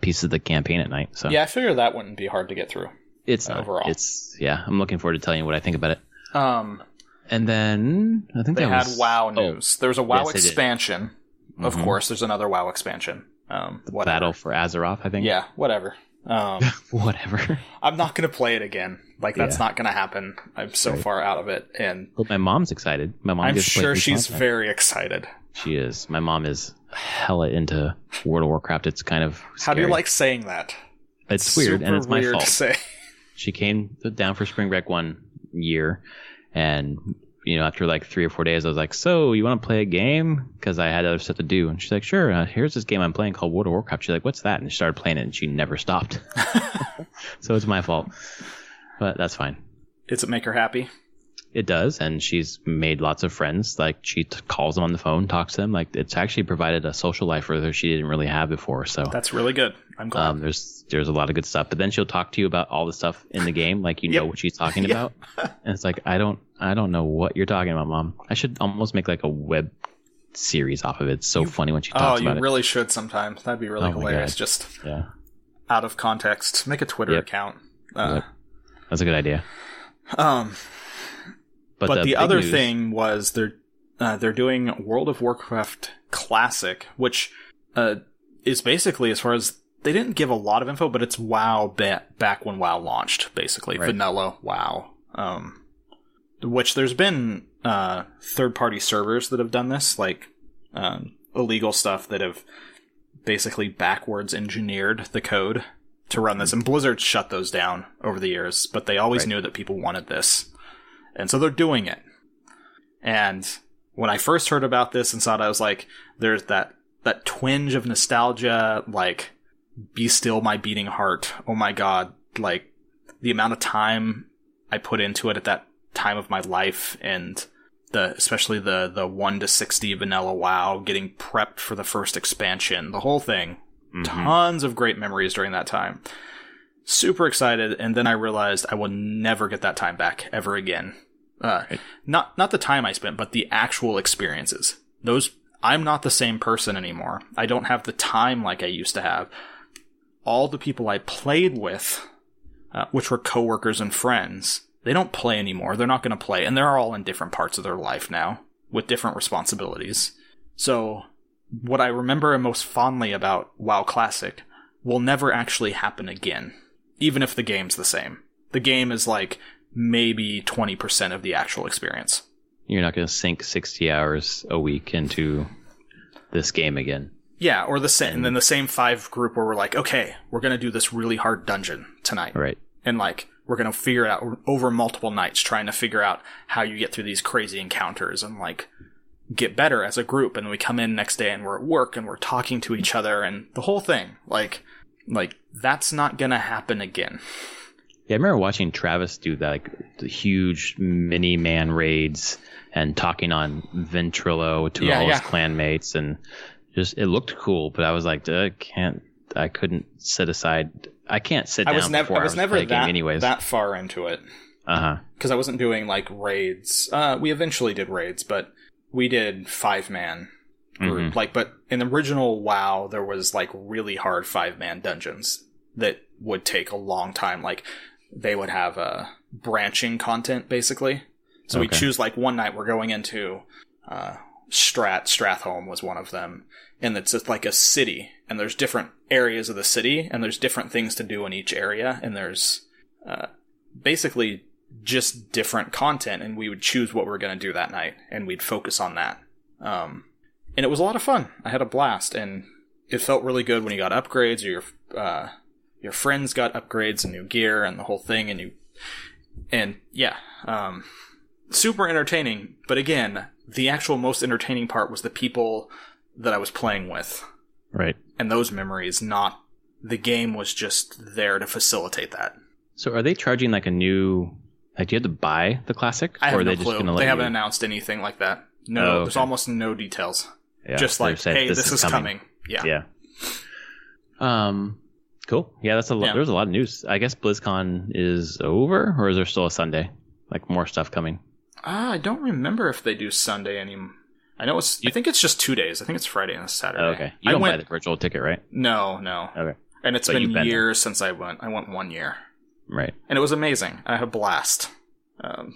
pieces of the campaign at night. So yeah, I figure that wouldn't be hard to get through. It's not. Overall. I'm looking forward to telling you what I think about it. And then I think they had WoW news. There was a WoW expansion. Of course, there's another WoW expansion. The Battle for Azeroth, I think. Yeah, whatever. Whatever. I'm not going to play it again. That's not going to happen. I'm so far out of it. And but my mom's excited. My mom. I'm sure she's very excited. She is. My mom is hella into World of Warcraft. It's kind of scary. How do you like saying that? It's weird, and it's my weird fault. To say. She came down for spring break one year, and after like 3 or 4 days, I was like, "So, you want to play a game?" Because I had other stuff to do, and she's like, "Sure. Here's this game I'm playing called World of Warcraft." She's like, "What's that?" And she started playing it, and she never stopped. So it's my fault, but that's fine. Does it make her happy? It does, and she's made lots of friends. Like she calls them on the phone, talks to them. Like it's actually provided a social life for her she didn't really have before. So that's really good. I'm glad. There's a lot of good stuff, but then she'll talk to you about all the stuff in the game, like know what she's talking about, and it's like I don't know what you're talking about, Mom. I should almost make like a web series off of it. It's so funny when she talks about it. Oh, you really should sometimes. That'd be really hilarious. Just out of context. Make a Twitter account. That's a good idea. But the other thing was they're doing World of Warcraft Classic, which is basically, as far as, they didn't give a lot of info, but it's WoW back when WoW launched, basically. Right. Vanilla WoW. Which there's been third-party servers that have done this, like illegal stuff that have basically backwards engineered the code to run this. And Blizzard shut those down over the years, but they always knew that people wanted this. And so they're doing it. And when I first heard about this and saw it, I was like, there's that twinge of nostalgia, like, be still my beating heart. Oh my god, like, the amount of time I put into it at that time of my life, and especially the 1 to 60 vanilla WoW, getting prepped for the first expansion, the whole thing. Mm-hmm. Tons of great memories during that time. Super excited, and then I realized I will never get that time back ever again. Not the time I spent, but the actual experiences. I'm not the same person anymore. I don't have the time like I used to have. All the people I played with, which were coworkers and friends, they don't play anymore. They're not going to play, and they're all in different parts of their life now, with different responsibilities. So, what I remember most fondly about WoW Classic will never actually happen again. Even if the game's the same. The game is like maybe 20% of the actual experience. You're not going to sink 60 hours a week into this game again. Yeah, or the same, and then the same 5 group where we're like, okay, we're going to do this really hard dungeon tonight. Right. And like, we're going to figure it out over multiple nights, trying to figure out how you get through these crazy encounters and like get better as a group. And we come in next day and we're at work and we're talking to each other and the whole thing. Like that's not going to happen again. Yeah, I remember watching Travis do that, like the huge mini-man raids and talking on Ventrilo to all his clanmates, and just it looked cool. But I was like, I couldn't sit aside. I can't sit down. I was never that far into it. Because I wasn't doing like raids. We eventually did raids, but we did 5-man group. Mm-hmm. But in the original WoW, there was like really hard 5-man dungeons that would take a long time. Like they would have branching content basically. So we choose like one night we're going into Stratholme was one of them, and it's just like a city, and there's different areas of the city, and there's different things to do in each area, and there's basically just different content, and we would choose what we were going to do that night, and we'd focus on that. And it was a lot of fun. I had a blast, and it felt really good when you got upgrades, or your friends got upgrades and new gear and the whole thing, super entertaining. But again, the actual most entertaining part was the people that I was playing with. Right. And those memories, not the game was just there to facilitate that. So are they charging like a new, like do you have to buy the Classic? I have no clue. They haven't announced anything like that. No, there's almost no details. Yeah, just like, hey, this is coming. Yeah. Cool. Yeah, that's a lot. There's a lot of news. I guess BlizzCon is over, or is there still a Sunday? Like more stuff coming? I don't remember if they do Sunday anymore. I know I think it's just 2 days. I think it's Friday and Saturday. Oh, okay. You don't buy the virtual ticket, right? No. Okay. And it's been years since I went. I went 1 year. Right. And it was amazing. I had a blast.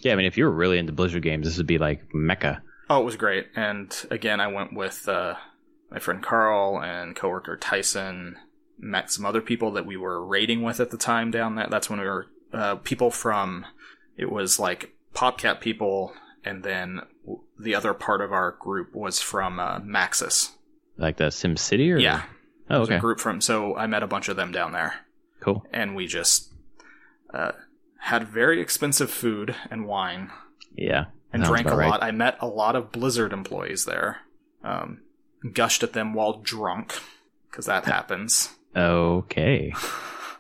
Yeah, I mean, if you were really into Blizzard games, this would be like Mecca. Oh, it was great. And again, I went with my friend Carl and coworker Tyson. Met some other people that we were raiding with at the time down there. That's when we were people from, it was like PopCap people, and then the other part of our group was from Maxis. Like the Sim City, or yeah. Oh, okay. A group from, so I met a bunch of them down there. Cool. And we just had very expensive food and wine. Yeah. And drank a lot. I met a lot of Blizzard employees there. Gushed at them while drunk, because that happens. Okay.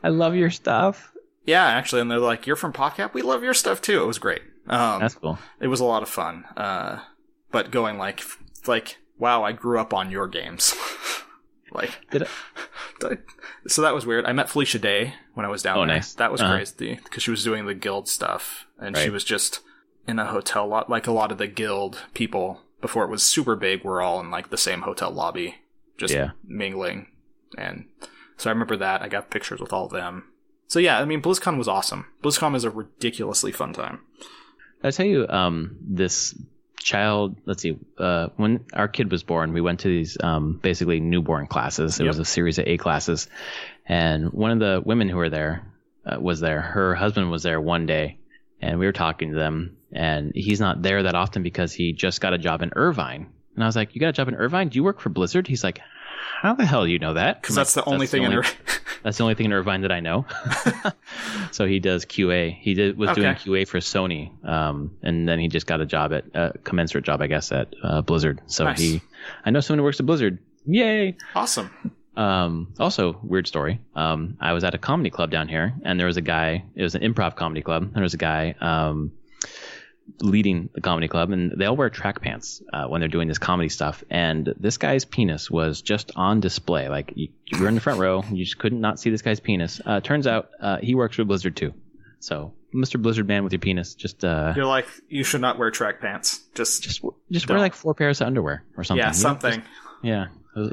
I love your stuff. Yeah, actually, and they're like, "You're from PodCap? We love your stuff too." It was great. That's cool. It was a lot of fun. But going like, wow, I grew up on your games. So that was weird. I met Felicia Day when I was down there. Nice. That was crazy, because she was doing the guild stuff, and she was just in a hotel lot. Like a lot of the guild people, before it was super big, were all in like the same hotel lobby, just mingling. And so I remember that. I got pictures with all of them. So yeah, I mean, BlizzCon was awesome. BlizzCon is a ridiculously fun time. I tell you, this child, let's see, when our kid was born, we went to these basically newborn classes. It was a series of 8 classes. And one of the women who were there was there. Her husband was there one day, and we were talking to them. And he's not there that often because he just got a job in Irvine. And I was like, "You got a job in Irvine? Do you work for Blizzard?" He's like, "How the hell do you know that?" Because that's the only thing in Irvine. That's the only thing in Irvine that I know. So he does QA. He was doing QA for Sony, and then he just got a job at commensurate job, I guess, at Blizzard. So nice. I know someone who works at Blizzard. Yay! Awesome. Also, weird story. I was at a comedy club down here, and there was a guy. It was an improv comedy club. There was a guy leading the comedy club, and they all wear track pants when they're doing this comedy stuff. And this guy's penis was just on display. Like, you were in the front row, you just couldn't not see this guy's penis. Turns out he works for Blizzard too. So, Mr. Blizzard man with your penis, just you're like, you should not wear track pants. Just wear like 4 pairs of underwear or something. Yeah, something.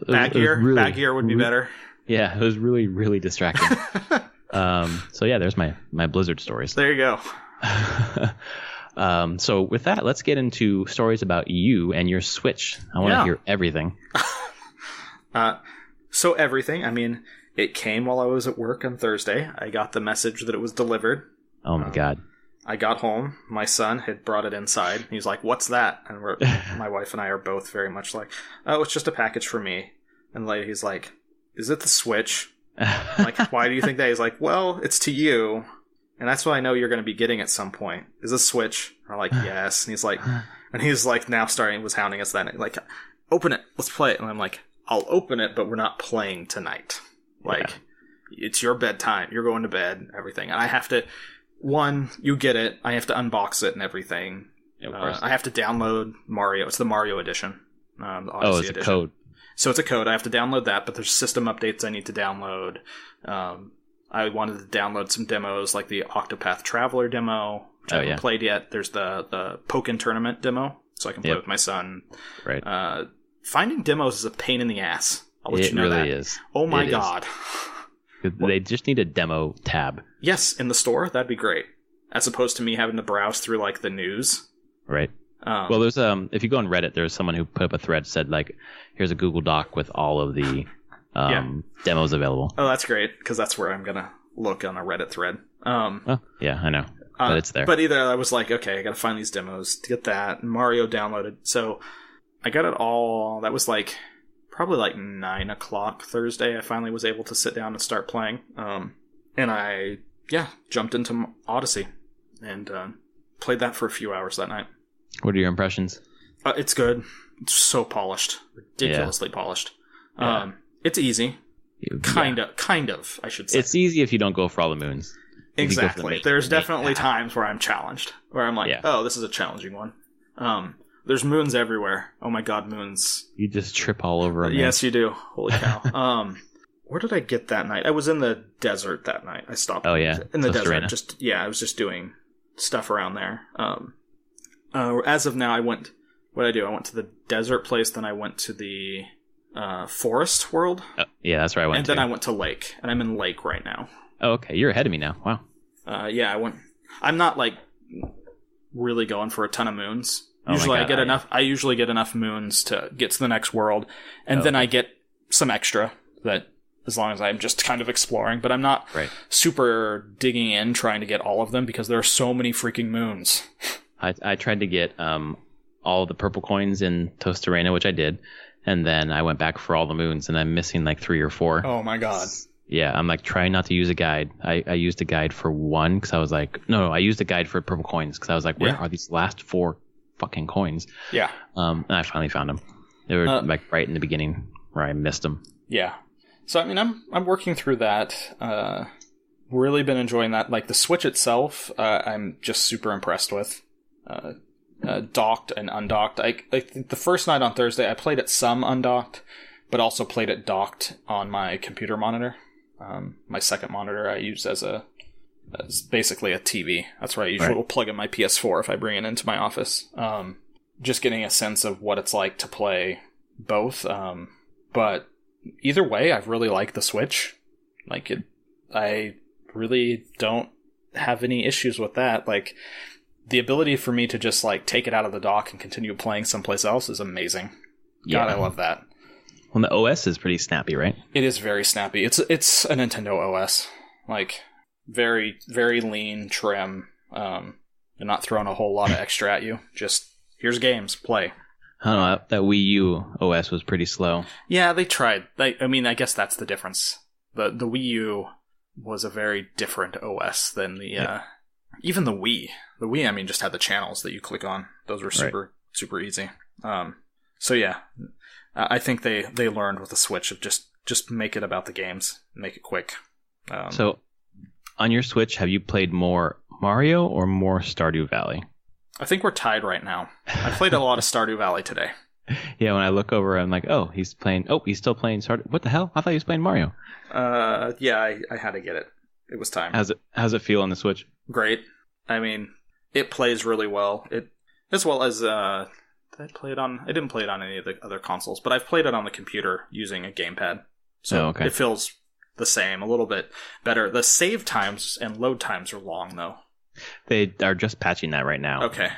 Bag gear would be better. Yeah, it was really, really distracting. So yeah, there's my Blizzard stories. There you go. So with that, let's get into stories about you and your Switch. I want to hear everything. So everything. I mean, it came while I was at work on Thursday. I got the message that it was delivered. Oh my God. I got home. My son had brought it inside. He's like, "What's that?" And my wife and I are both very much like, "Oh, it's just a package for me." And he's like, "Is it the Switch?" I'm like, "Why do you think that?" He's like, "Well, it's to you. And that's what I know you're going to be getting at some point. Is a Switch?" And I'm like, "Yes." And he's like now was hounding us that night. Like, "Open it. Let's play it." And I'm like, "I'll open it, but we're not playing tonight. It's your bedtime. You're going to bed, everything." And I have to, you get it. I have to unbox it and everything. I have to download Mario. It's the Mario edition. The Odyssey it's edition. A code. So it's a code. I have to download that, but there's system updates I need to download. I wanted to download some demos, like the Octopath Traveler demo, which I haven't played yet. There's the Pokken Tournament demo, so I can play with my son. Right. Finding demos is a pain in the ass. I'll let you know that. It really is. Oh my God. They just need a demo tab. Yes, in the store, that'd be great. As opposed to me having to browse through like the news. Right. Well, there's if you go on Reddit, there's someone who put up a thread said like, "Here's a Google Doc with all of the demos available." Oh, that's great, because that's where I'm gonna look on a Reddit thread. Yeah, I know, but it's there. But either I was like, okay, I gotta find these demos to get that. And Mario downloaded, so I got it all. That was like probably like 9:00 Thursday. I finally was able to sit down and start playing. And I jumped into Odyssey and played that for a few hours that night. What are your impressions? It's good. It's so polished, ridiculously polished. Yeah. It's easy. Kind of, I should say. It's easy if you don't go for all the moons. Exactly. There's definitely times where I'm challenged, where I'm like, oh, this is a challenging one. There's moons everywhere. Oh my God, moons. You just trip all over them. Yes, you do. Holy cow. Where did I get that night? I was in the desert that night. I stopped. Oh yeah. In the desert. I was just doing stuff around there. As of now, what did I do? I went to the desert place, then I went to the forest world. Yeah, that's where I went and then I went to lake, and I'm in lake right now. Oh, okay. You're ahead of me now. Wow. I went. I'm not like really going for a ton of moons. Oh Usually God, I get enough. I usually get enough moons to get to the next world, and then I get some extra that, as long as I'm just kind of exploring. But I'm not super digging in trying to get all of them, because there are so many freaking moons. I tried to get all the purple coins in Toast Arena, which I did, and then I went back for all the moons, and I'm missing like 3 or 4. Oh my god. Yeah, I'm like trying not to use a guide. I used a guide for one because I was like, no, I used a guide for purple coins because I was like, where are these last 4 fucking coins? Yeah. And I finally found them. They were like right in the beginning where I missed them. Yeah. So I mean, I'm working through that. Really been enjoying that. Like the Switch itself, I'm just super impressed with. Docked and undocked. I think the first night on Thursday, I played it some undocked, but also played it docked on my computer monitor. My second monitor I use as basically a TV. That's where I usually will plug in my PS4 if I bring it into my office. Just getting a sense of what it's like to play both. But either way, I've really liked the Switch. Like I really don't have any issues with that. Like the ability for me to just like take it out of the dock and continue playing someplace else is amazing. God, I love that. Well, the OS is pretty snappy, right? It is very snappy. It's a Nintendo OS. Like very, very lean, trim. They're not throwing a whole lot of extra at you. Just here's games, play. I don't know, that Wii U OS was pretty slow. Yeah, they tried. I mean, I guess that's the difference. The Wii U was a very different OS than the even the Wii. The Wii, I mean, just had the channels that you click on. Those were super easy. So yeah, I think they learned with the Switch of just make it about the games, make it quick. So on your Switch, have you played more Mario or more Stardew Valley? I think we're tied right now. I played a lot of Stardew Valley today. Yeah, when I look over, I'm like, he's still playing Stardew. What the hell? I thought he was playing Mario. Yeah, I had to get it. It was time. How's it feel on the Switch? Great. I mean, it plays really well. It as well as did I play it on? I didn't play it on any of the other consoles, but I've played it on the computer using a gamepad. So it feels the same, a little bit better. The save times and load times are long though. They are just patching that right now. Okay.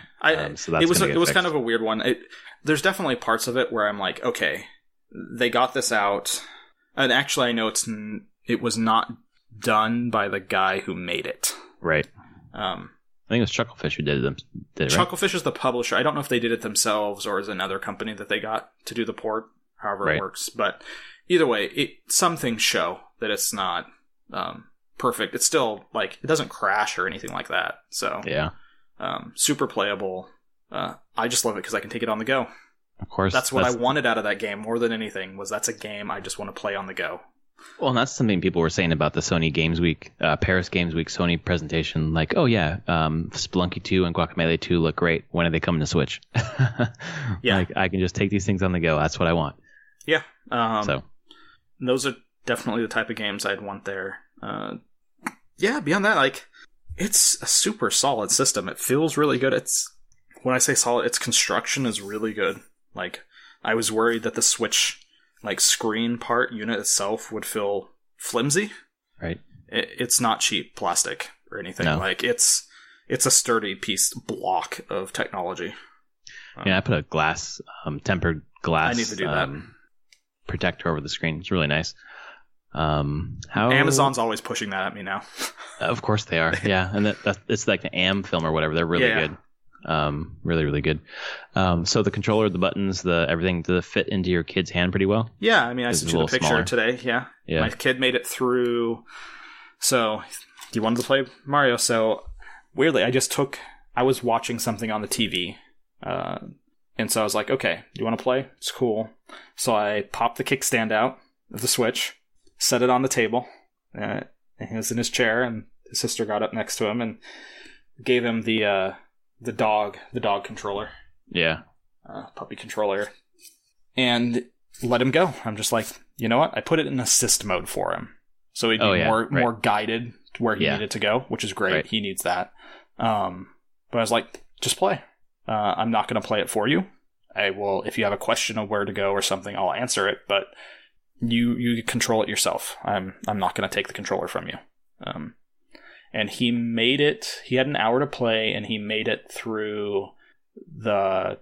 So it was kind of a weird one. There's definitely parts of it where I'm like, okay, they got this out, and actually I know it was not done by the guy who made it. Right. I think it was Chucklefish who did it, right? Chucklefish is the publisher. I don't know if they did it themselves or is another company that they got to do the port, however it works. But either way, some things show that it's not perfect. It's still, like, it doesn't crash or anything like that. So, yeah. Super playable. I just love it because I can take it on the go. Of course. That's what I wanted out of that game more than anything, was that's a game I just want to play on the go. Well, and that's something people were saying about the Sony Games Week, Paris Games Week Sony presentation. Like, Spelunky 2 and Guacamelee 2 look great. When are they coming to Switch? Yeah. Like, I can just take these things on the go. That's what I want. Yeah. So those are definitely the type of games I'd want there. Beyond that, like, it's a super solid system. It feels really good. When I say solid, its construction is really good. Like, I was worried that the Switch, like, screen part unit itself would feel flimsy. Right. It's not cheap plastic or anything. No. Like, it's a sturdy block of technology. I put a tempered glass. I need to do that. Protector over the screen. It's really nice. Amazon's always pushing that at me now. Of course they are. Yeah, and it's like the AM film or whatever. They're really good. Really, really good. So the controller, the buttons, everything, does it fit into your kid's hand pretty well? Yeah, I mean, I sent you the picture smaller today. Yeah. My kid made it through. So he wanted to play Mario. So weirdly, I was watching something on the TV. And so I was like, okay, do you want to play? It's cool. So I popped the kickstand out of the Switch, set it on the table. And he was in his chair, and his sister got up next to him and gave him the dog controller. Yeah. Puppy controller. And let him go. I'm just like, you know what? I put it in assist mode for him. So he'd be more guided to where he needed to go, which is great. Right. He needs that. But I was like, just play. I'm not going to play it for you. I will, if you have a question of where to go or something, I'll answer it, but you control it yourself. I'm not going to take the controller from you. And he made it. He had an hour to play, and he made it through that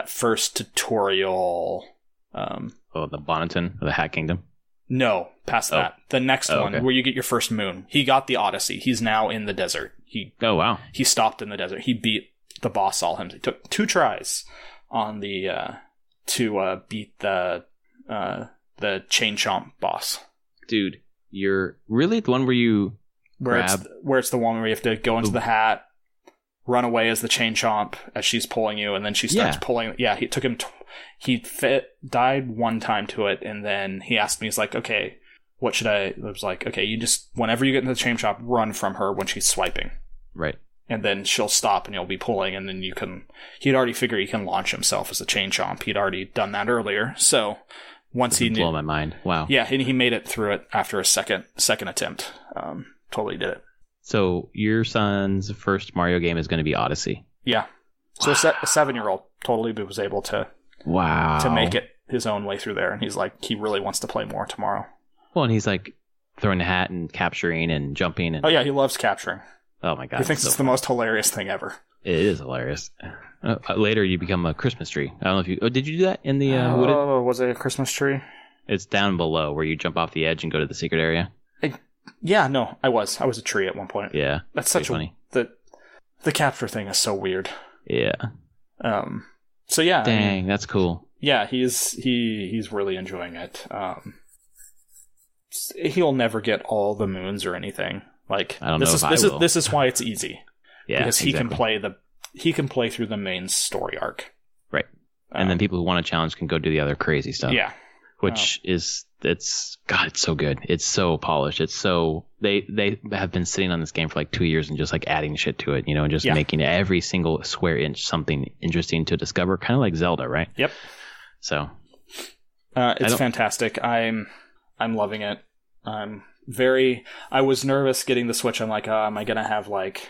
first tutorial. The Bonneton, or the Hat Kingdom? No, past that. The next one, where you get your first moon. He got the Odyssey. He's now in the desert. Oh, wow. He stopped in the desert. He beat the boss all him. It took 2 tries. on the to beat the chain chomp boss. Dude, you're really the one where you where it's the one where you have to go into the hat, run away as the chain chomp as she's pulling you, and then she starts pulling. Yeah, he took him. Died one time to it, and then he asked me, he's like, okay, what should I was like, okay, you just, whenever you get into the chain chomp, run from her when she's swiping. Right. And then she'll stop and you'll be pulling, and then he'd already figured he can launch himself as a chain chomp. He'd already done that earlier. So once he blow my mind. Wow. Yeah, and he made it through it after a second attempt. Totally did it. So your son's first Mario game is going to be Odyssey. Yeah. So a 7-year-old totally was able to make it his own way through there, and he's like, he really wants to play more tomorrow. Well, and he's like throwing the hat and capturing and jumping. And... Oh yeah, he loves capturing. Oh my god, he thinks it's the most hilarious thing ever. It is hilarious. Later, you become a Christmas tree. I don't know if you. Oh, did you do that in the? Was it a Christmas tree? It's down below where you jump off the edge and go to the secret area. Yeah, no, I was a tree at one point. Yeah, that's such funny. The capture thing is so weird. Yeah. So yeah. Dang, that's cool. Yeah, he's really enjoying it. He'll never get all the moons or anything. Like, I don't know this is why it's easy. Yeah, because he can play through the main story arc. Right. And then people who want a challenge can go do the other crazy stuff. Yeah. Which it's so good. It's so polished. It's so they have been sitting on this game for like 2 years and just like adding shit to it, and just making every single square inch something interesting to discover, kind of like Zelda, right? Yep. So it's fantastic. I'm loving it. I was nervous getting the Switch. I'm like, am I gonna have like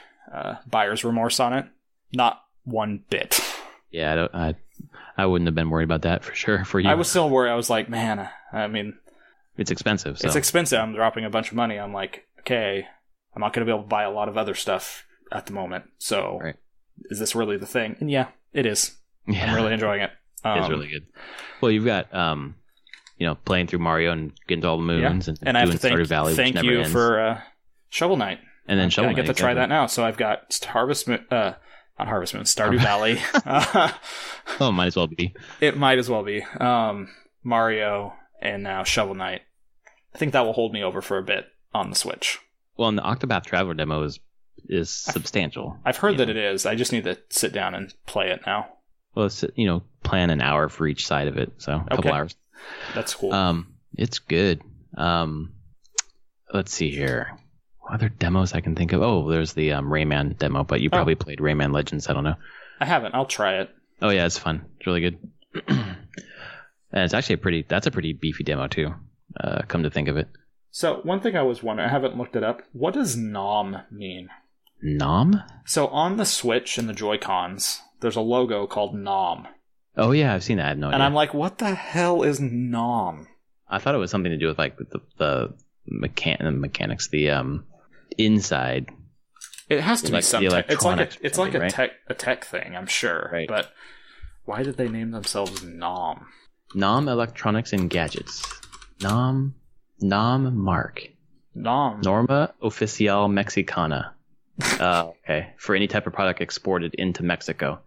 buyer's remorse on it? Not one bit. Yeah, I wouldn't have been worried about that for sure for you. I was still worried. I was like, man, I mean, it's expensive. So. It's expensive. I'm dropping a bunch of money. I'm like, okay, I'm not going to be able to buy a lot of other stuff at the moment. So Is this really the thing? And yeah, it is. Yeah. I'm really enjoying it. It's really good. Well, you've got, playing through Mario and getting to all the moons and I have doing to Stardew Valley, which never ends. For Shovel Knight. And then Shovel Knight. I get to try that now. So I've got Stardew Valley. Oh, might as well be. It might as well be. Mario and now Shovel Knight. I think that will hold me over for a bit on the Switch. Well, and the Octopath Traveler demo is substantial. I've heard that it is. I just need to sit down and play it now. Well, it's, plan an hour for each side of it, so a couple hours. That's cool. It's good. Let's see here. What other demos I can think of? Oh, there's the Rayman demo, but you probably played Rayman Legends. I don't know. I haven't. I'll try it. Oh yeah, it's fun. It's really good. And it's actually that's a pretty beefy demo too. Come to think of it. So one thing I was wondering, I haven't looked it up. What does Nom mean? Nom? So on the Switch and the Joy-Cons, there's a logo called Nom. Oh yeah, I've seen that. I have no idea. And I'm like, what the hell is Nom? I thought it was something to do with like the mechanics, the inside. It has to be something. It's like right? a tech thing, I'm sure. Right. But why did they name themselves Nom? Nom Electronics and Gadgets. Nom Mark. Nom. Norma Oficial Mexicana. Okay. For any type of product exported into Mexico,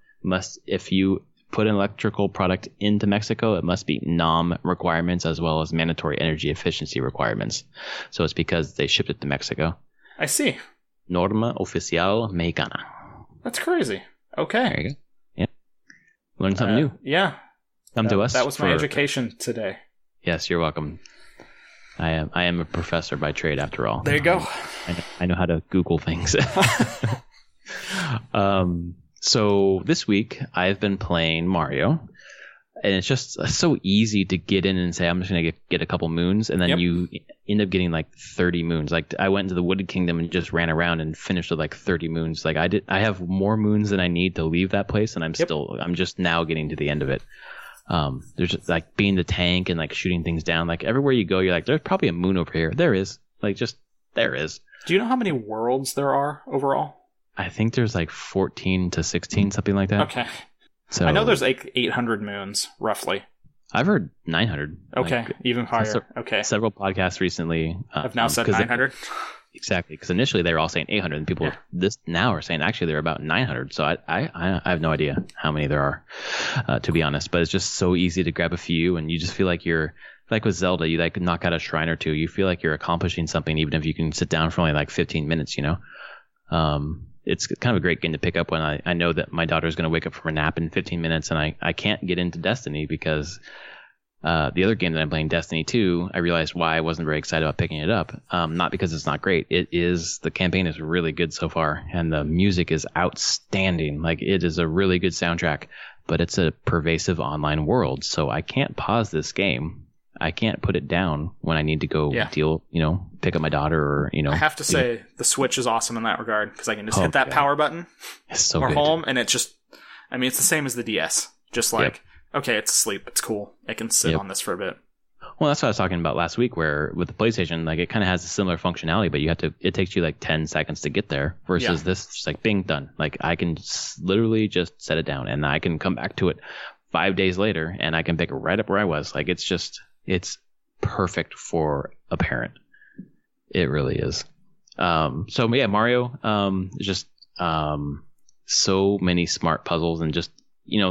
if you put an electrical product into Mexico, it must be NOM requirements as well as mandatory energy efficiency requirements. So it's because they shipped it to Mexico. I see. Norma Oficial Mexicana. That's crazy. Okay. There you go. Yeah. Learn something new. Yeah. Come to us. That was my education today. Yes, you're welcome. I am a professor by trade, after all. There you go. I know how to Google things. So this week I've been playing Mario, and it's just so easy to get in and say, I'm just going to get a couple moons, and then you end up getting like 30 moons. Like I went into the Wooded Kingdom and just ran around and finished with like 30 moons. Like I have more moons than I need to leave that place, and I'm just now getting to the end of it. There's just like being the tank and like shooting things down. Like everywhere you go, you're like, there's probably a moon over here. There is. There is. Do you know how many worlds there are overall? I think there's like 14 to 16, something like that. Okay. So I know there's like 800 moons, roughly. I've heard 900. Okay, even higher. Okay. Several podcasts recently. I've now said 900. Exactly, because initially they were all saying 800, and people this now are saying actually they're about 900. So I have no idea how many there are, to be honest. But it's just so easy to grab a few, and you just feel like you're like with Zelda. You like knock out a shrine or two. You feel like you're accomplishing something, even if you can sit down for only like 15 minutes. It's kind of a great game to pick up when I know that my daughter's going to wake up from a nap in 15 minutes, and I can't get into Destiny because. The other game that I'm playing, Destiny 2, I realized why I wasn't very excited about picking it up. Not because it's not great. The campaign is really good so far, and the music is outstanding. Like, it is a really good soundtrack, but it's a pervasive online world, so I can't pause this game. I can't put it down when I need to go pick up my daughter or, I have to say, the Switch is awesome in that regard, because I can just hit that power button or good. Home, and it just, it's the same as the DS. Just like... Yep. Okay, it's asleep. It's cool. I can sit on this for a bit. Well, that's what I was talking about last week, where with the PlayStation, like it kind of has a similar functionality, but it takes you like 10 seconds to get there versus this, just like bing, done. Like I can literally just set it down and I can come back to it 5 days later and I can pick it right up where I was. Like it's perfect for a parent. It really is. So yeah, Mario, just so many smart puzzles and just,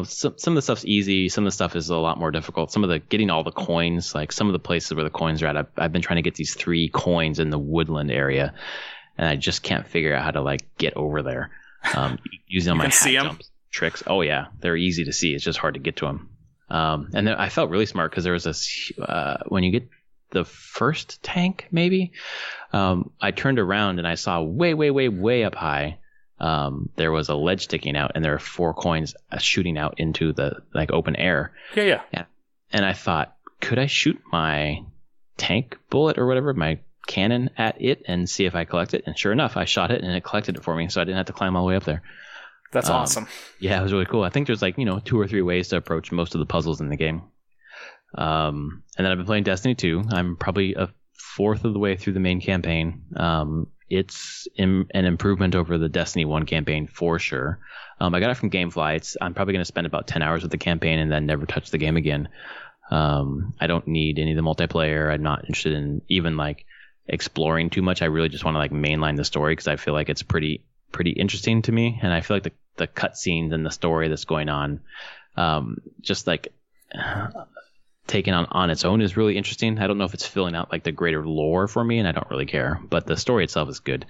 some of the stuff's easy. Some of the stuff is a lot more difficult. Some of the getting all the coins, like some of the places where the coins are at, I've been trying to get these 3 coins in the woodland area, and I just can't figure out how to like get over there. Using my hat jumps tricks. Oh yeah, they're easy to see. It's just hard to get to them. And then I felt really smart because there was this when you get the first tank, maybe I turned around and I saw way up high. There was a ledge sticking out, and there are 4 coins shooting out into the like open air. Yeah. And I thought, could I shoot my tank bullet or whatever, my cannon at it, and see if I collect it? And sure enough, I shot it, and it collected it for me, so I didn't have to climb all the way up there. That's awesome. Yeah, it was really cool. I think there's like 2 or 3 ways to approach most of the puzzles in the game. And then I've been playing Destiny 2. I'm probably a fourth of the way through the main campaign. It's an improvement over the Destiny 1 campaign for sure. I got it from Gamefly. I'm probably going to spend about 10 hours with the campaign and then never touch the game again. I don't need any of the multiplayer. I'm not interested in even like exploring too much. I really just want to like mainline the story because I feel like it's pretty interesting to me. And I feel like the cutscenes and the story that's going on, just like taken on its own is really interesting. I don't know if it's filling out like the greater lore for me, and I don't really care, but the story itself is good.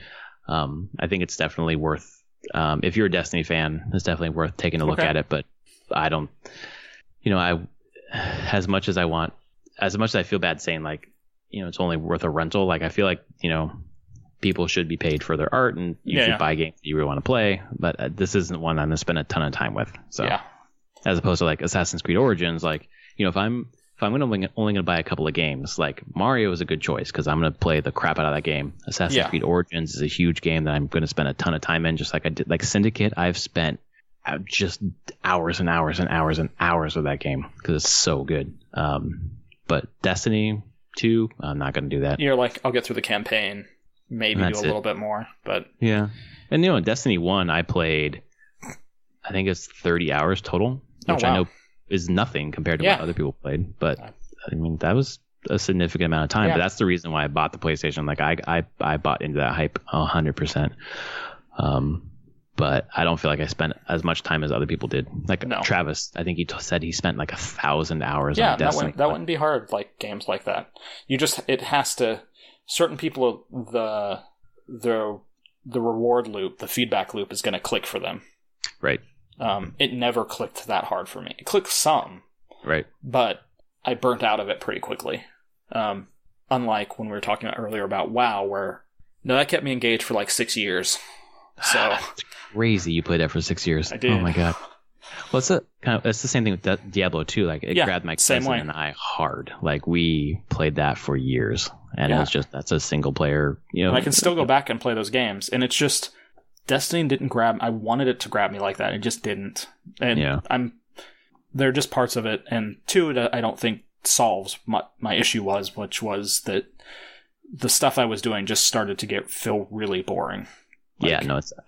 I think it's definitely worth, if you're a Destiny fan, it's definitely worth taking a look at it, but I don't, as much as I feel bad saying like, it's only worth a rental, like I feel like, people should be paid for their art and you should buy games that you really want to play, but this isn't one I'm going to spend a ton of time with. So as opposed to like Assassin's Creed Origins, like, if I'm only going to buy a couple of games, like Mario is a good choice because I'm going to play the crap out of that game. Assassin's Creed Origins is a huge game that I'm going to spend a ton of time in, just like I did. Like Syndicate, I've spent just hours and hours and hours and hours with that game because it's so good. But Destiny 2, I'm not going to do that. You're like, I'll get through the campaign, maybe do a little bit more, but yeah. And in Destiny 1, I played, I think it's 30 hours total, which I know is nothing compared to what other people played, but I mean that was a significant amount of time. But that's the reason why I bought the PlayStation. Like I bought into that hype 100%. But I don't feel like I spent as much time as other people did. Like Travis, I think he said he spent like 1,000 hours on Destiny. That wouldn't be hard. Like games like that, it has to. Certain people, the reward loop, the feedback loop is going to click for them. Right. It never clicked that hard for me. It clicked some. Right. But I burnt out of it pretty quickly. Unlike when we were talking earlier about WoW, where that kept me engaged for like 6 years. So it's crazy you played that for 6 years. I did. Oh my god. Well, it's the same thing with Diablo 2. Like it grabbed my cousin and I hard. Like we played that for years, and it was that's a single player. And I can still go back and play those games, and it's just Destiny didn't grab. I wanted it to grab me like that. It just didn't. And there are just parts of it, and 2 that I don't think solves my issue which was that the stuff I was doing just started to feel really boring. Like,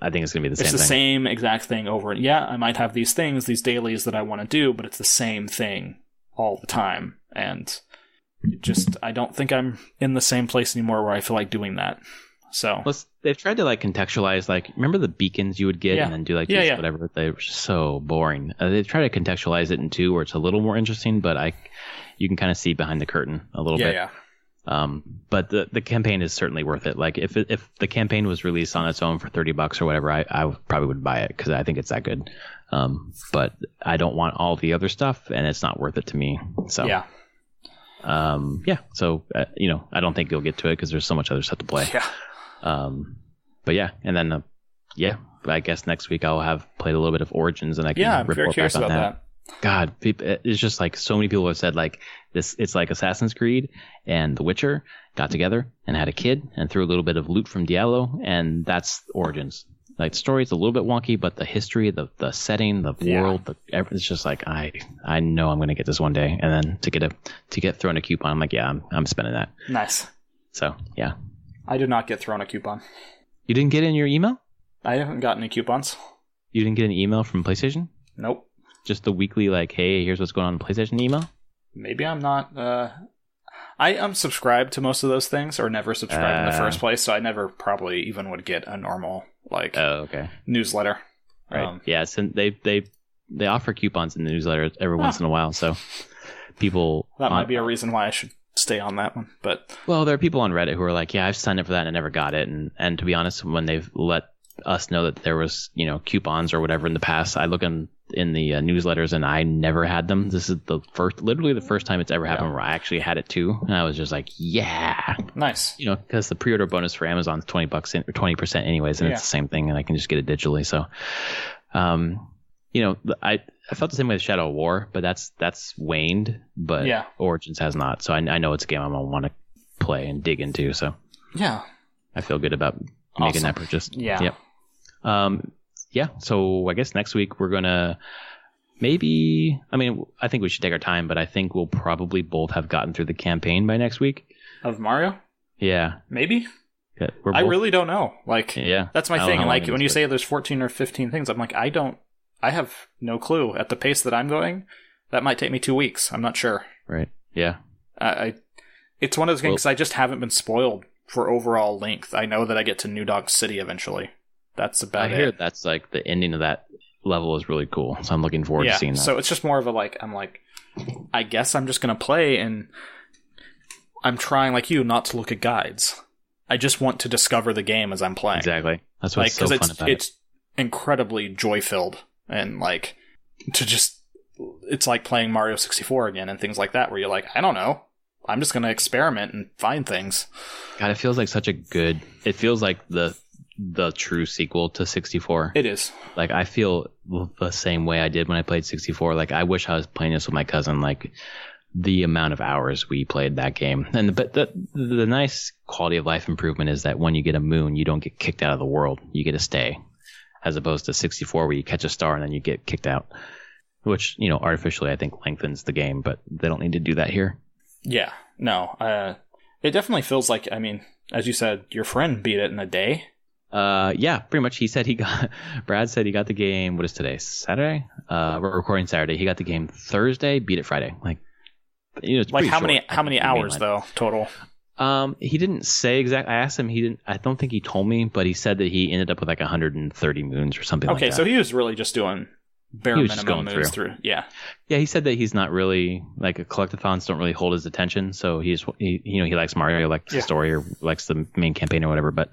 I think it's going to be the same thing. It's the same exact thing over. Yeah, I might have these things, these dailies that I want to do, but it's the same thing all the time. And I don't think I'm in the same place anymore where I feel like doing that. So Plus, they've tried to like contextualize, like, remember the beacons you would get and then do like these, whatever. They were so boring. They've tried to contextualize it in 2 where it's a little more interesting, but you can kind of see behind the curtain a little bit. But the campaign is certainly worth it. Like if the campaign was released on its own for $30 or whatever, I probably would buy it because I think it's that good. But I don't want all the other stuff, and it's not worth it to me. So yeah. So I don't think you'll get to it because there's so much other stuff to play. Yeah. But yeah, and then I guess next week I'll have played a little bit of Origins, and I can I'm very curious about that. God, it's just like so many people have said like this. It's like Assassin's Creed and The Witcher got together and had a kid and threw a little bit of loot from Diablo, and that's Origins. Like the story is a little bit wonky, but the history, the setting, the world, it's just like I know I'm going to get this one day, and then to get thrown a coupon, I'm like, yeah, I'm spending that. Nice. So yeah, I did not get thrown a coupon. You didn't get it in your email? I haven't gotten any coupons. You didn't get an email from PlayStation? Nope. Just the weekly, like, hey, here's what's going on in PlayStation email? Maybe I'm not. I unsubscribed to most of those things, or never subscribed in the first place, so I never probably even would get a normal, like, newsletter. Right. Yeah, so they offer coupons in the newsletter every once in a while, so people... That might be a reason why I should stay on that one, but... Well, there are people on Reddit who are like, yeah, I've signed up for that and I never got it, and to be honest, when they've let us know that there was, coupons or whatever in the past, I look in the newsletters and I never had them. This is literally the first time it's ever happened where I actually had it too, and I was just like, yeah, nice. Because the pre-order bonus for Amazon is $20 or 20% anyways, and it's the same thing, and I can just get it digitally. So, I felt the same way with Shadow of War, but that's waned, but Origins has not. So I know it's a game I'm gonna want to play and dig into. So yeah, I feel good about making that purchase. Yeah. Yep. So I guess next week we're gonna I think we should take our time, but I think we'll probably both have gotten through the campaign by next week. Of Mario? Yeah. Maybe? I really don't know. Like, that's my thing. Like, when you say there's 14 or 15 things, I'm like, I have no clue. At the pace that I'm going, that might take me 2 weeks. I'm not sure. Right. Yeah. It's one of those games I just haven't been spoiled for overall length. I know that I get to New Dog City eventually. That's about it. I hear that's like the ending of that level is really cool, so I'm looking forward to seeing that. So it's just more of a I guess I'm just going to play, and I'm trying, like you, not to look at guides. I just want to discover the game as I'm playing. Exactly. That's what's so fun about it. It's incredibly joy-filled, and it's like playing Mario 64 again and things like that, where you're like, I don't know. I'm just going to experiment and find things. God, it feels like it feels like the true sequel to 64. It is. Like, I feel the same way I did when I played 64. Like, I wish I was playing this with my cousin. Like, the amount of hours we played that game. But the nice quality of life improvement is that when you get a moon, you don't get kicked out of the world. You get to stay. As opposed to 64, where you catch a star and then you get kicked out. Which, artificially, I think lengthens the game, but they don't need to do that here. Yeah. No. It definitely feels like, as you said, your friend beat it in a day. Yeah, pretty much. Brad said he got the game. What is today? Saturday? We're recording Saturday. He got the game Thursday, beat it Friday. It's like how many hours though total? He didn't say exact. I asked him. I don't think he told me, but he said that he ended up with 130 moons or something like that. Okay, so he was really just doing bare minimum moons through. Yeah. Yeah, he said that he's not really like collectathons don't really hold his attention. So he likes Mario, likes the story, or likes the main campaign or whatever. But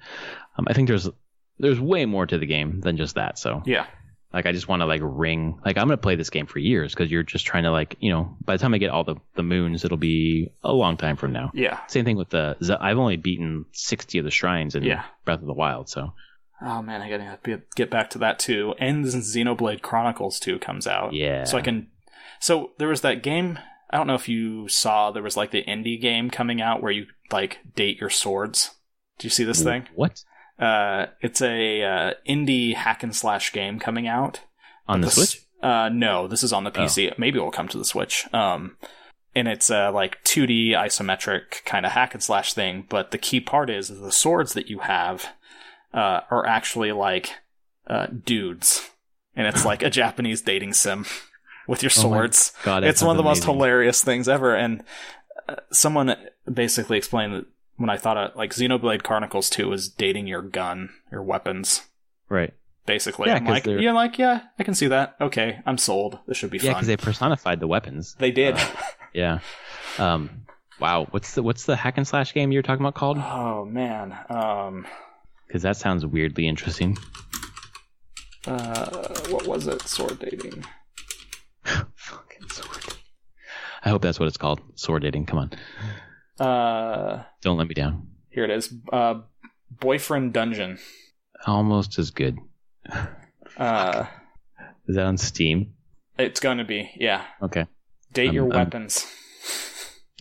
I think there's way more to the game than just that. So yeah, I just want to I'm gonna play this game for years, because you're just trying to by the time I get all the moons, it'll be a long time from now. Yeah. Same thing with I've only beaten 60 of the shrines in Breath of the Wild. So. Oh man, I gotta get back to that too. And Xenoblade Chronicles 2 comes out. Yeah. So there was that game. I don't know if you saw. There was the indie game coming out where you date your swords. Do you see this thing? What? It's a indie hack and slash game coming out on the Switch. No, this is on the PC. Maybe it will come to the Switch. And it's a 2D isometric kind of hack and slash thing. But the key part is the swords that you have are actually dudes, and it's like a Japanese dating sim with your swords. God, it's one of the most hilarious things ever. And someone basically explained that when I thought like Xenoblade Chronicles 2 was dating your gun, your weapons. Right. Basically. Yeah, I'm like, I can see that. Okay, I'm sold. This should be fun. Yeah, because they personified the weapons. They did. Yeah. Wow. What's the hack and slash game you were talking about called? Oh, man. Because that sounds weirdly interesting. What was it? Sword dating. Fucking sword. I hope that's what it's called. Sword dating. Come on. Don't let me down. Here it is. Boyfriend Dungeon. Almost as good. Is that on Steam? It's going to be, yeah. Okay. Date your weapons.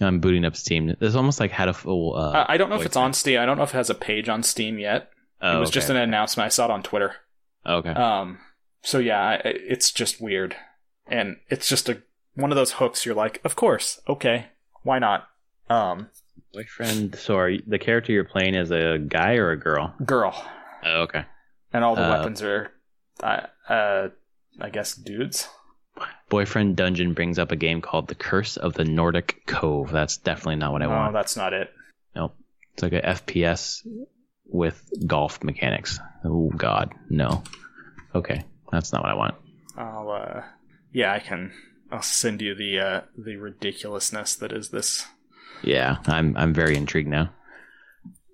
I'm booting up Steam. There's almost like had a full. I don't know if it's on Steam. I don't know if it has a page on Steam yet. It was just an announcement. I saw it on Twitter. Okay. So yeah, it's just weird, and it's just one of those hooks. You're like, of course, okay, why not? Boyfriend. So the character you're playing is a guy or a girl? Girl. Oh, okay. And all the weapons are, I guess, dudes. Boyfriend Dungeon brings up a game called The Curse of the Nordic Cove. That's definitely not what I want. No, that's not it. Nope. It's like a FPS with golf mechanics. Oh, God. No. Okay. That's not what I want. I'll send you the ridiculousness that is this. Yeah, I'm very intrigued now.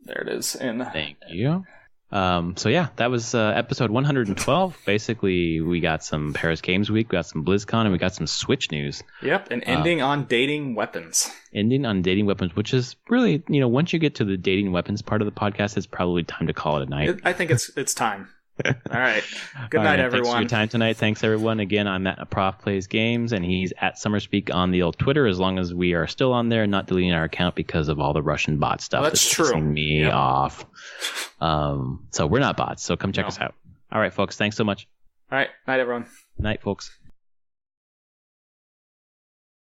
There it is. Thank you. So yeah, that was episode 112. Basically, we got some Paris Games Week, we got some BlizzCon, and we got some Switch news. Yep, and ending on dating weapons. Ending on dating weapons, which is really, once you get to the dating weapons part of the podcast, it's probably time to call it a night. I think it's time. All right. Good night, everyone. Thanks for your time tonight. Thanks, everyone. Again, I'm at Prof Plays Games, and he's at Summerspeak on the old Twitter, as long as we are still on there and not deleting our account because of all the Russian bot stuff. That's true. Pissing me off. So we're not bots, so come check us out. All right, folks. Thanks so much. All right. Night, everyone. Night, folks.